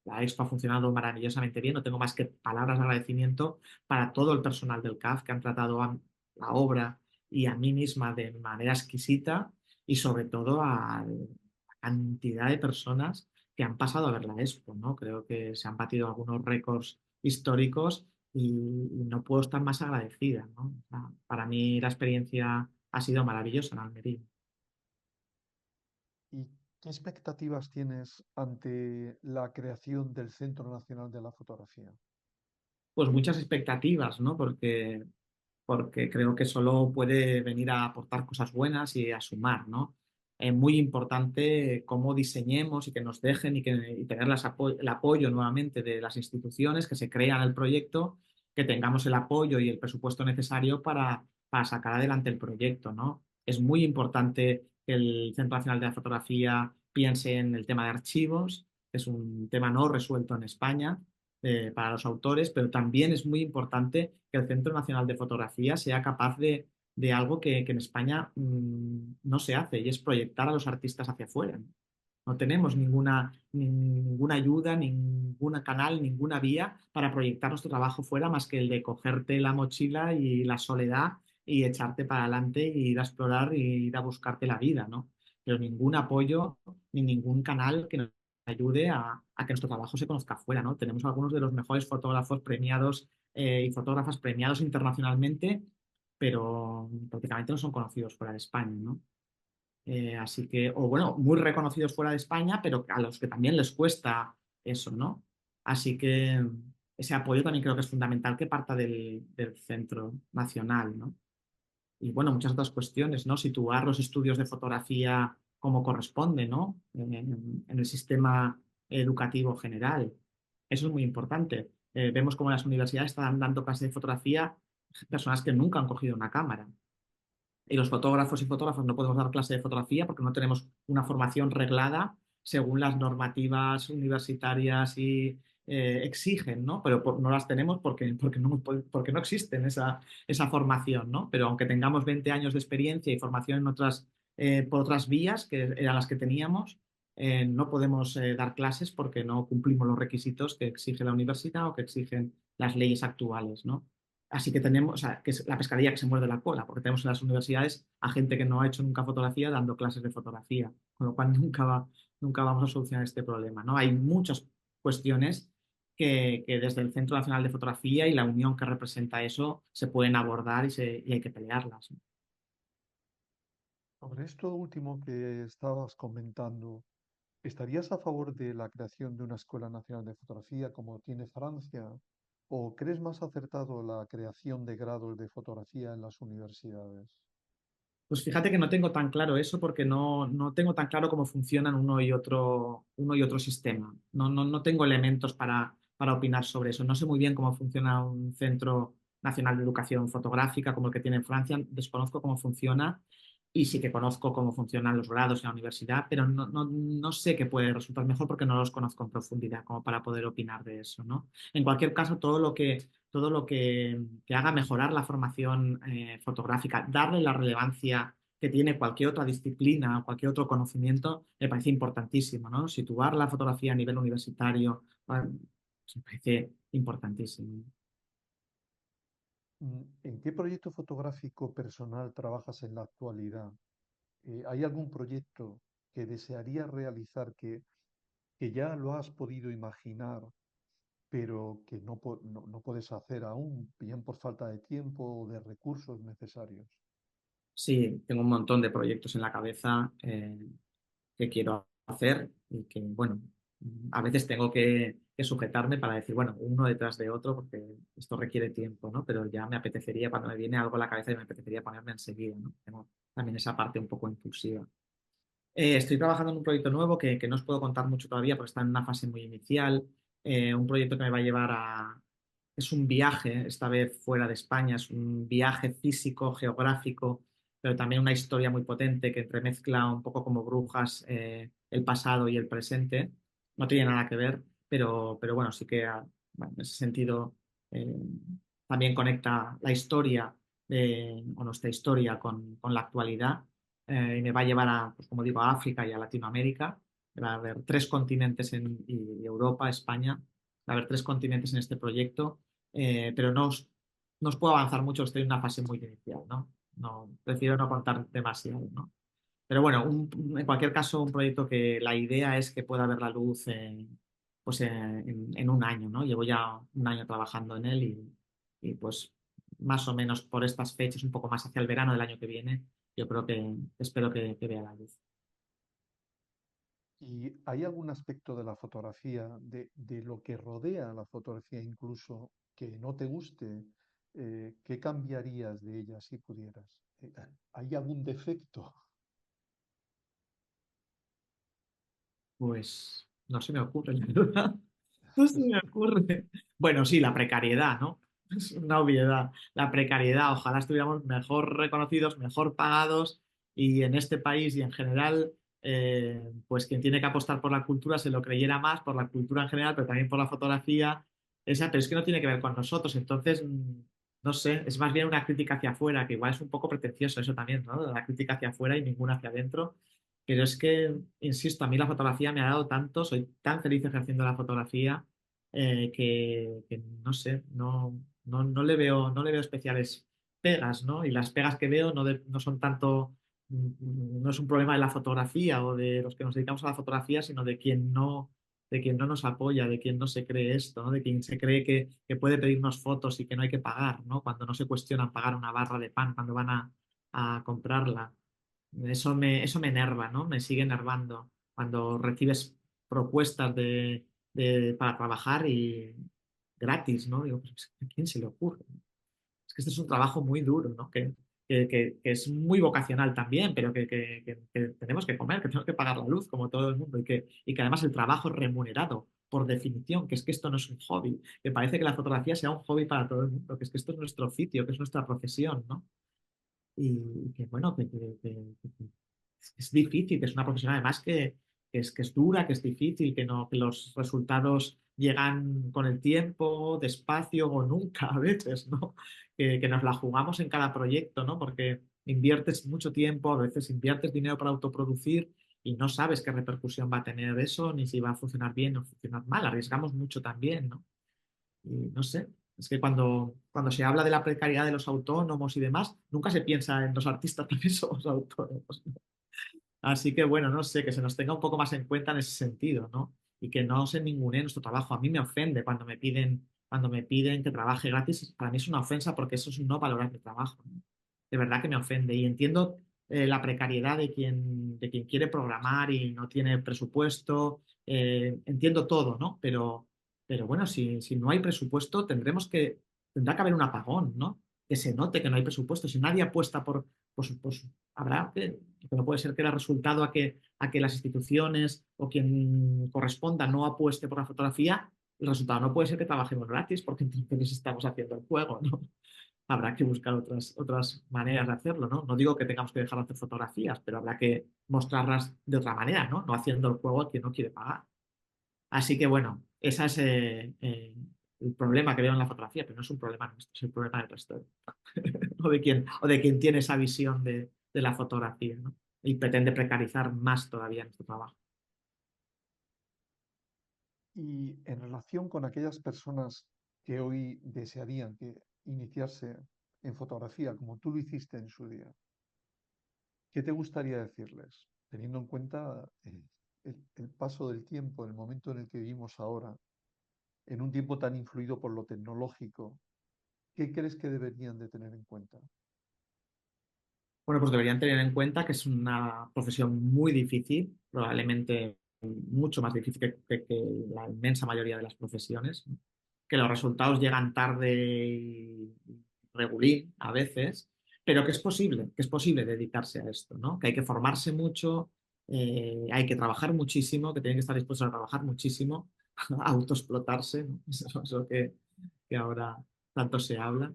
La expo ha funcionado maravillosamente bien, no tengo más que palabras de agradecimiento para todo el personal del CAF que han tratado a la obra y a mí misma de manera exquisita y sobre todo a la cantidad de personas que han pasado a ver la expo, ¿no? Creo que se han batido algunos récords históricos y no puedo estar más agradecida, ¿no? O sea, para mí la experiencia ha sido maravillosa en Almería. ¿Y qué expectativas tienes ante la creación del Centro Nacional de la Fotografía? Pues muchas expectativas, ¿no? Porque creo que solo puede venir a aportar cosas buenas y a sumar, ¿no? Es muy importante cómo diseñemos y que nos dejen y tener el apoyo nuevamente de las instituciones que se crean el proyecto, que tengamos el apoyo y el presupuesto necesario para sacar adelante el proyecto, ¿no? Es muy importante que el Centro Nacional de la Fotografía piense en el tema de archivos, que es un tema no resuelto en España para los autores, pero también es muy importante que el Centro Nacional de Fotografía sea capaz de algo que en España no se hace, y es proyectar a los artistas hacia afuera. No tenemos ninguna ayuda, ningún canal, ninguna vía para proyectar nuestro trabajo fuera más que el de cogerte la mochila y la soledad y echarte para adelante y ir a explorar y ir a buscarte la vida, ¿no? Pero ningún apoyo ni ningún canal que nos ayude a que nuestro trabajo se conozca fuera, ¿no? Tenemos algunos de los mejores fotógrafos premiados y fotógrafas premiados internacionalmente, pero prácticamente no son conocidos fuera de España, ¿no? Así que, o bueno, muy reconocidos fuera de España, pero a los que también les cuesta eso, ¿no? Así que ese apoyo también creo que es fundamental que parta del centro nacional, ¿no? Y bueno, muchas otras cuestiones, ¿no? Situar los estudios de fotografía como corresponde, ¿no? En el sistema educativo general. Eso es muy importante. Vemos cómo las universidades están dando clases de fotografía personas que nunca han cogido una cámara. Y los fotógrafos y fotógrafos no podemos dar clase de fotografía porque no tenemos una formación reglada según las normativas universitarias y exigen, ¿no? Pero no las tenemos porque no existen esa formación, ¿no? Pero aunque tengamos 20 años de experiencia y formación por otras vías que eran las que teníamos, no podemos dar clases porque no cumplimos los requisitos que exige la universidad o que exigen las leyes actuales, ¿no? Así que tenemos, o sea, que es la pescadilla que se muerde la cola, porque tenemos en las universidades a gente que no ha hecho nunca fotografía dando clases de fotografía, con lo cual nunca vamos a solucionar este problema, ¿no? Hay muchas cuestiones que desde el Centro Nacional de Fotografía y la unión que representa eso se pueden abordar y hay que pelearlas, ¿no? Sobre esto último que estabas comentando, ¿Estarías a favor de la creación de una Escuela Nacional de Fotografía como tiene Francia? ¿O crees más acertado la creación de grados de fotografía en las universidades? Pues fíjate que no tengo tan claro eso porque no tengo tan claro cómo funcionan uno y otro sistema. No tengo elementos para opinar sobre eso. No sé muy bien cómo funciona un centro nacional de educación fotográfica como el que tiene en Francia. Desconozco cómo funciona y sí que conozco cómo funcionan los grados en la universidad, pero no sé qué puede resultar mejor porque no los conozco en profundidad como para poder opinar de eso, ¿no? En cualquier caso, todo lo que haga mejorar la formación fotográfica, darle la relevancia que tiene cualquier otra disciplina o cualquier otro conocimiento, me parece importantísimo, ¿no? Situar la fotografía a nivel universitario, pues me parece importantísimo. ¿En qué proyecto fotográfico personal trabajas en la actualidad? ¿Hay algún proyecto que desearías realizar que ya lo has podido imaginar, pero que no puedes hacer aún, bien por falta de tiempo o de recursos necesarios? Sí, tengo un montón de proyectos en la cabeza que quiero hacer y que, bueno, a veces tengo que sujetarme para decir, bueno, uno detrás de otro, porque esto requiere tiempo, ¿no? Pero ya me apetecería, cuando me viene algo a la cabeza, y me apetecería ponerme enseguida, ¿no? Tengo también esa parte un poco impulsiva. Estoy trabajando en un proyecto nuevo que no os puedo contar mucho todavía porque está en una fase muy inicial. Un proyecto que me va a llevar a... Es un viaje, esta vez fuera de España, es un viaje físico, geográfico, pero también una historia muy potente que entremezcla un poco como brujas el pasado y el presente. No tiene nada que ver, pero bueno, sí que bueno, en ese sentido eh, también conecta la historia o nuestra historia con la actualidad y me va a llevar a, pues como digo, a África y a Latinoamérica. Va a haber tres continentes y Europa, España. Va a haber tres continentes en este proyecto, pero no os puedo avanzar mucho, estoy en una fase muy inicial, ¿no? Prefiero no contar demasiado, ¿no? Pero bueno, en cualquier caso, un proyecto que la idea es que pueda ver la luz pues en un año, ¿no? Llevo ya un año trabajando en él y pues más o menos por estas fechas, un poco más hacia el verano del año que viene, yo creo espero que vea la luz. ¿Y hay algún aspecto de la fotografía, de lo que rodea la fotografía incluso, que no te guste? ¿Qué cambiarías de ella si pudieras? ¿Hay algún defecto? Pues no se me ocurre, la verdad. No se me ocurre. Bueno, sí, la precariedad, ¿no? Es una obviedad. La precariedad, ojalá estuviéramos mejor reconocidos, mejor pagados y en este país y en general, pues quien tiene que apostar por la cultura se lo creyera más, por la cultura en general, pero también por la fotografía. Esa, pero es que no tiene que ver con nosotros, entonces, no sé, es más bien una crítica hacia afuera, que igual es un poco pretencioso eso también, ¿no? La crítica hacia afuera y ninguna hacia adentro. Pero es que, insisto, a mí la fotografía me ha dado tanto, soy tan feliz ejerciendo la fotografía que no sé, no le veo especiales pegas, ¿no? Y las pegas que veo no son tanto, no es un problema de la fotografía o de los que nos dedicamos a la fotografía, sino de quien no nos apoya, de quien no se cree esto, ¿no? De quien se cree que puede pedirnos fotos y que no hay que pagar, ¿no? Cuando no se cuestionan pagar una barra de pan cuando van a comprarla. Eso me enerva, ¿no? Me sigue enervando cuando recibes propuestas para trabajar y gratis, ¿no? Digo, pues, ¿a quién se le ocurre? Es que este es un trabajo muy duro, ¿no? Que es muy vocacional también, pero que tenemos que comer, que tenemos que pagar la luz como todo el mundo y que además el trabajo es remunerado por definición, que es que esto no es un hobby, que parece que la fotografía sea un hobby para todo el mundo, que es que esto es nuestro oficio, que es nuestra profesión, ¿no? Y que bueno, que es difícil, que es una profesión además que es dura, que es difícil, que los resultados llegan con el tiempo, despacio o nunca a veces, ¿no? Que nos la jugamos en cada proyecto, ¿no? Porque inviertes mucho tiempo, a veces inviertes dinero para autoproducir y no sabes qué repercusión va a tener eso, ni si va a funcionar bien o funcionar mal, arriesgamos mucho también, ¿no? Y no sé, es que cuando se habla de la precariedad de los autónomos y demás, nunca se piensa en los artistas también somos autónomos, ¿no? Así que bueno, no sé, que se nos tenga un poco más en cuenta en ese sentido, ¿no? Y que no se ningunee nuestro trabajo. A mí me ofende cuando me piden que trabaje gratis. Para mí es una ofensa porque eso es un no valorar mi trabajo, ¿no? De verdad que me ofende. Y entiendo la precariedad de quien quiere programar y no tiene presupuesto. Entiendo todo, ¿no? Pero bueno, si no hay presupuesto, tendrá que haber un apagón, ¿no? Que se note que no hay presupuesto. Si nadie apuesta pues habrá que no puede ser que el resultado a que las instituciones o quien corresponda no apueste por la fotografía, el resultado no puede ser que trabajemos gratis, porque entonces estamos haciendo el juego, ¿no? Habrá que buscar otras maneras de hacerlo, ¿no? No digo que tengamos que dejar de hacer fotografías, pero habrá que mostrarlas de otra manera, ¿no? No haciendo el juego a quien no quiere pagar. Así que bueno, ese es el problema que veo en la fotografía, pero no es un problema nuestro, es el problema del resto o de quien tiene esa visión de la fotografía, ¿no? Y pretende precarizar más todavía nuestro trabajo. Y en relación con aquellas personas que hoy desearían iniciarse en fotografía, como tú lo hiciste en su día, ¿qué te gustaría decirles? Teniendo en cuenta el paso del tiempo, el momento en el que vivimos ahora, en un tiempo tan influido por lo tecnológico, ¿qué crees que deberían de tener en cuenta? Bueno, pues deberían tener en cuenta que es una profesión muy difícil, probablemente mucho más difícil que la inmensa mayoría de las profesiones, ¿no? Que los resultados llegan tarde y regulín a veces, pero que es posible dedicarse a esto, ¿no? Que hay que formarse mucho, hay que trabajar muchísimo, que tienen que estar dispuestos a trabajar muchísimo, a autoexplotarse, ¿no? Eso que ahora tanto se habla.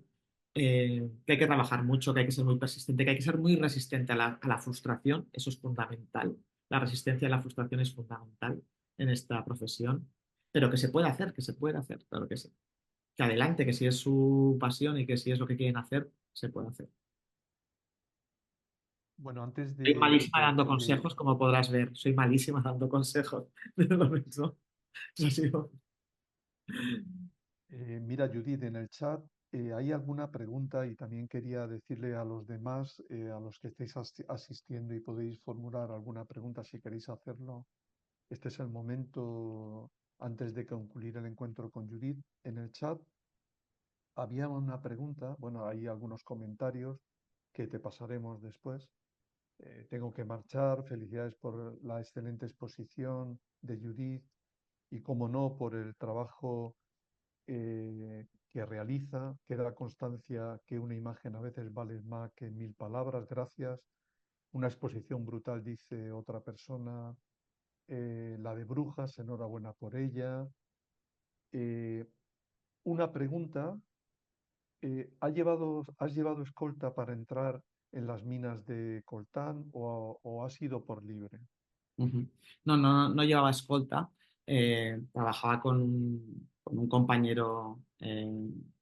Que hay que trabajar mucho, que hay que ser muy persistente, que hay que ser muy resistente a la frustración, eso es fundamental. La resistencia a la frustración es fundamental en esta profesión, pero que se puede hacer, claro que sí. Que adelante, que si es su pasión y que si es lo que quieren hacer, se puede hacer. Bueno, antes Soy malísima dando consejos, como podrás ver, soy malísima dando consejos, pero lo mismo. Eso ha sido- Mira, Judith, en el chat hay alguna pregunta y también quería decirle a los demás, a los que estéis asistiendo y podéis formular alguna pregunta si queréis hacerlo. Este es el momento antes de concluir el encuentro con Judith. En el chat había una pregunta, bueno, hay algunos comentarios que te pasaremos después. Tengo que marchar, felicidades por la excelente exposición de Judith y, como no, por el trabajo que realiza. Queda constancia que una imagen a veces vale más que 1000 palabras. Gracias. Una exposición brutal, dice otra persona. La de Brujas, enhorabuena por ella. Eh, una pregunta, ¿has llevado escolta para entrar en las minas de Coltán o has ido por libre? Ujú. No llevaba escolta, trabajaba con un compañero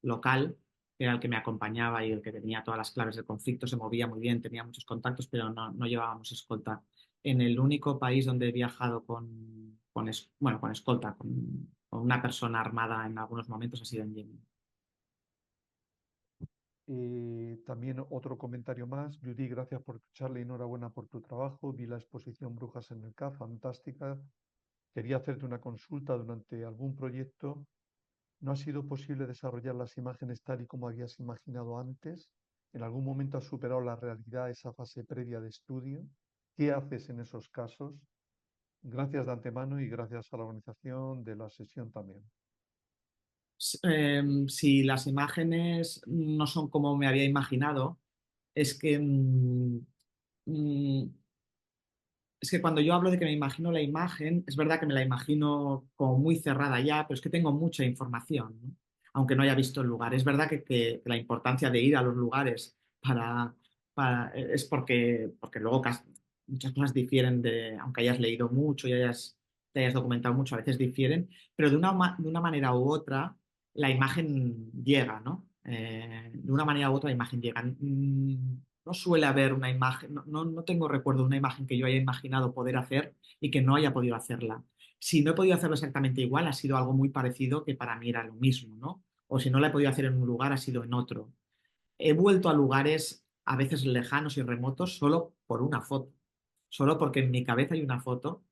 local, que era el que me acompañaba y el que tenía todas las claves del conflicto, se movía muy bien, tenía muchos contactos, pero no llevábamos escolta. En el único país donde he viajado con escolta, con una persona armada en algunos momentos, ha sido en Yemen. También otro comentario más. Judy, gracias por escucharle y enhorabuena por tu trabajo. Vi la exposición Brujas en el CAF, fantástica. Quería hacerte una consulta. Durante algún proyecto, ¿no ha sido posible desarrollar las imágenes tal y como habías imaginado antes? ¿En algún momento has superado la realidad, esa fase previa de estudio? ¿Qué haces en esos casos? Gracias de antemano y gracias a la organización de la sesión también. Si las imágenes no son como me había imaginado, es que mm, es que cuando yo hablo de que me imagino la imagen, es verdad que me la imagino como muy cerrada ya, pero es que tengo mucha información, ¿no? Aunque no haya visto el lugar. Es verdad que la importancia de ir a los lugares es porque luego muchas cosas difieren aunque hayas leído mucho y te hayas documentado mucho, a veces difieren, pero de una manera u otra la imagen llega, ¿no? De una manera u otra la imagen llega. No suele haber una imagen, no tengo recuerdo de una imagen que yo haya imaginado poder hacer y que no haya podido hacerla. Si no he podido hacerlo exactamente igual, ha sido algo muy parecido que para mí era lo mismo, ¿no? O si no la he podido hacer en un lugar, ha sido en otro. He vuelto a lugares a veces lejanos y remotos solo por una foto, solo porque en mi cabeza hay una foto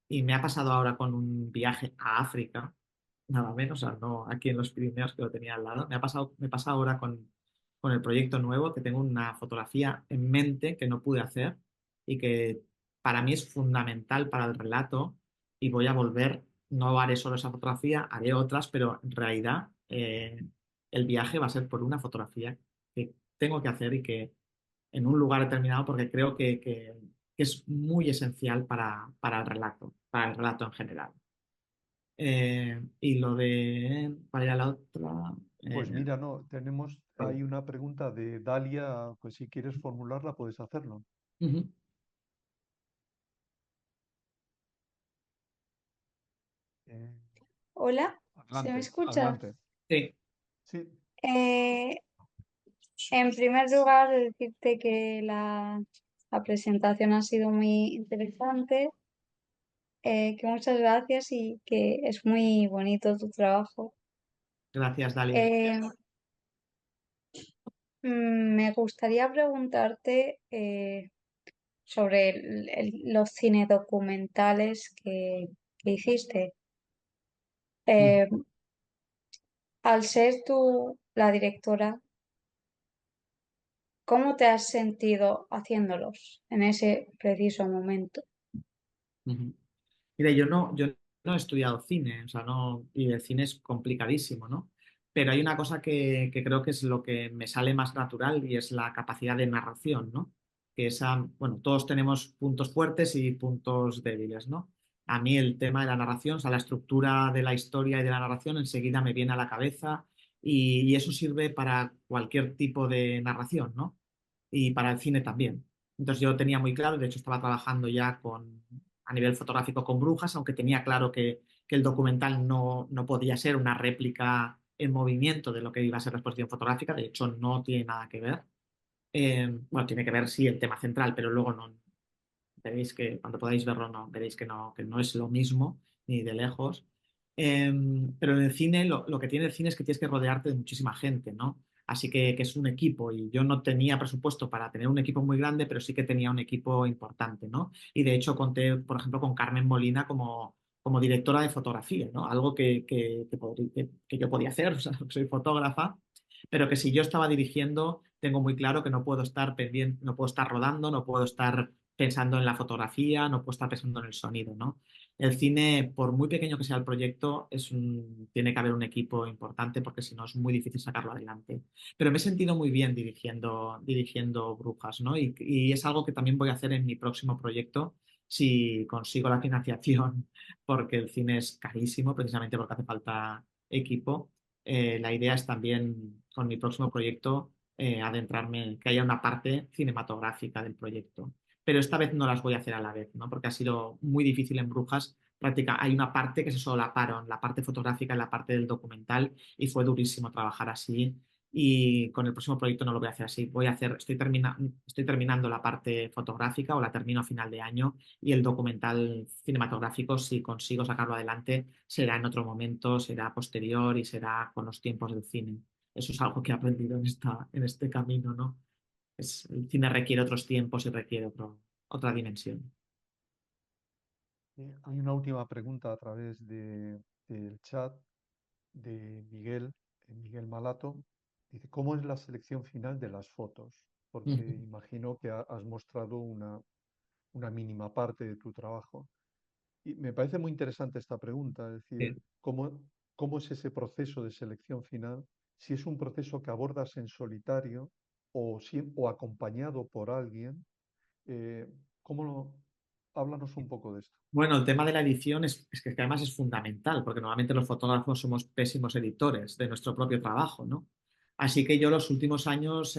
y me ha pasado ahora con un viaje a África, nada menos, o sea, no aquí en los Pirineos que lo tenía al lado, me pasa ahora con el proyecto nuevo, que tengo una fotografía en mente que no pude hacer y que para mí es fundamental para el relato y voy a volver, no haré solo esa fotografía, haré otras, pero en realidad el viaje va a ser por una fotografía que tengo que hacer y que en un lugar determinado porque creo que es muy esencial para el relato en general. Y lo de, ¿cuál era la otra? Pues Eh, mira, no, hay una pregunta de Dalia, pues si quieres formularla puedes hacerlo. ujú, Eh, Hola, ¿se me adelante, escucha? adelante. sí, Sí, Eh, en primer lugar, decirte que la presentación ha sido muy interesante, que muchas gracias y que es muy bonito tu trabajo. gracias, Dalia. Eh, Me gustaría preguntarte sobre los cine documentales que hiciste. Ujú. Eh, Al ser tú la directora, ¿cómo te has sentido haciéndolos en ese preciso momento? Ujú. Mira, yo no he estudiado cine, o sea, no, y el cine es complicadísimo, ¿no? Pero hay una cosa que creo que es lo que me sale más natural y es la capacidad de narración, ¿no? Que esa, bueno, todos tenemos puntos fuertes y puntos débiles, ¿no? A mí el tema de la narración, o sea, la estructura de la historia y de la narración enseguida me viene a la cabeza y eso sirve para cualquier tipo de narración, ¿no? Y para el cine también. Entonces yo tenía muy claro, de hecho estaba trabajando ya a nivel fotográfico con Brujas, aunque tenía claro que el documental no podía ser una réplica en movimiento de lo que iba a ser la exposición fotográfica, de hecho no tiene nada que ver. Bueno, tiene que ver sí el tema central, pero luego no, veréis que cuando podáis verlo no, veréis que no es lo mismo ni de lejos. Pero en el cine lo que tiene el cine es que tienes que rodearte de muchísima gente, ¿no? Así que es un equipo y yo no tenía presupuesto para tener un equipo muy grande, pero sí que tenía un equipo importante, ¿no? Y de hecho conté, por ejemplo, con Carmen Molina como directora de fotografía, ¿no? Algo que yo podía hacer, o sea, soy fotógrafa, pero que si yo estaba dirigiendo, tengo muy claro que no puedo estar pendiente, no puedo estar rodando, no puedo estar pensando en la fotografía, no puedo estar pensando en el sonido, ¿no? El cine, por muy pequeño que sea el proyecto, tiene que haber un equipo importante porque si no es muy difícil sacarlo adelante. Pero me he sentido muy bien dirigiendo Brujas, ¿no? Y es algo que también voy a hacer en mi próximo proyecto si consigo la financiación, porque el cine es carísimo, precisamente porque hace falta equipo. La idea es también, con mi próximo proyecto, adentrarme, que haya una parte cinematográfica del proyecto, pero esta vez no las voy a hacer a la vez, ¿no? Porque ha sido muy difícil en Brujas. Hay una parte que se solaparon, la parte fotográfica y la parte del documental, y fue durísimo trabajar así. Y con el próximo proyecto no lo voy a hacer así. Estoy terminando la parte fotográfica o la termino a final de año y el documental cinematográfico, si consigo sacarlo adelante, será en otro momento, será posterior y será con los tiempos del cine. Eso es algo que he aprendido en este camino, ¿no? El cine requiere otros tiempos y requiere otra dimensión. hay una última pregunta a través del chat de Miguel, Miguel Malato. Dice, ¿cómo es la selección final de las fotos? Porque Ujú. imagino que has mostrado una mínima parte de tu trabajo. Y me parece muy interesante esta pregunta, es decir, Sí. ¿cómo es ese proceso de selección final? Si es un proceso que abordas en solitario o acompañado por alguien, eh, ¿cómo háblanos un poco de esto? Bueno, el tema de la edición es que además es fundamental, porque normalmente los fotógrafos somos pésimos editores de nuestro propio trabajo, ¿no? Así que yo los últimos años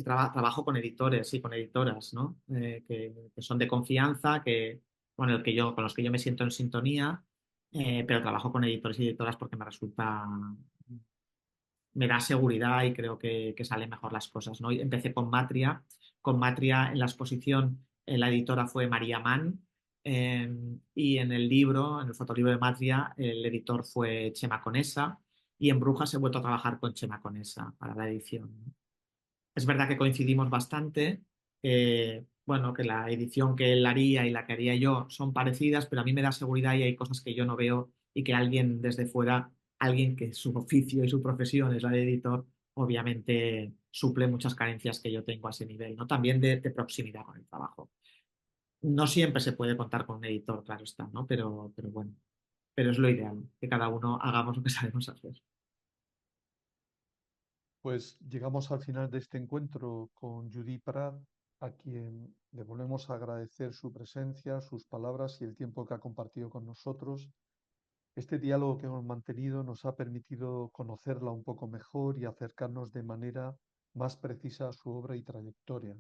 trabajo con editores y con editoras, ¿no? Que son de confianza, con los que yo me siento en sintonía, pero trabajo con editores y editoras porque me da seguridad y creo que salen mejor las cosas, ¿no? Y empecé con Matria en la exposición, la editora fue María Mann, y en el libro, en el fotolibro de Matria, el editor fue Chema Conesa, y en Brujas he vuelto a trabajar con Chema Conesa para la edición, ¿no? Es verdad que coincidimos bastante, bueno, que la edición que él haría y la que haría yo son parecidas, pero a mí me da seguridad y hay cosas que yo no veo y que alguien desde fuera, alguien que su oficio y su profesión es la de editor, obviamente suple muchas carencias que yo tengo a ese nivel, ¿no? También de proximidad con el trabajo. No siempre se puede contar con un editor, claro está, ¿no? Pero bueno, pero es lo ideal, que cada uno hagamos lo que sabemos hacer. Pues llegamos al final de este encuentro con Judy Prat, a quien le volvemos a agradecer su presencia, sus palabras y el tiempo que ha compartido con nosotros. Este diálogo que hemos mantenido nos ha permitido conocerla un poco mejor y acercarnos de manera más precisa a su obra y trayectoria.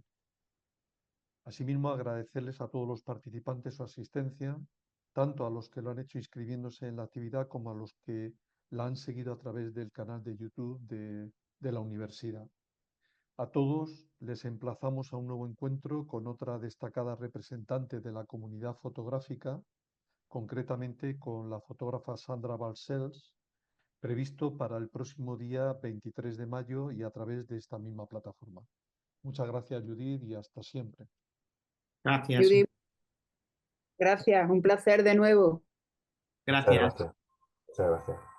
Asimismo, agradecerles a todos los participantes su asistencia, tanto a los que lo han hecho inscribiéndose en la actividad como a los que la han seguido a través del canal de YouTube de la universidad. A todos les emplazamos a un nuevo encuentro con otra destacada representante de la comunidad fotográfica, concretamente con la fotógrafa Sandra Balcells, previsto para el próximo día 23 de mayo y a través de esta misma plataforma. Muchas gracias, Judith, y hasta siempre. Gracias. Judy, gracias, un placer de nuevo. Gracias. Muchas gracias. Muchas gracias.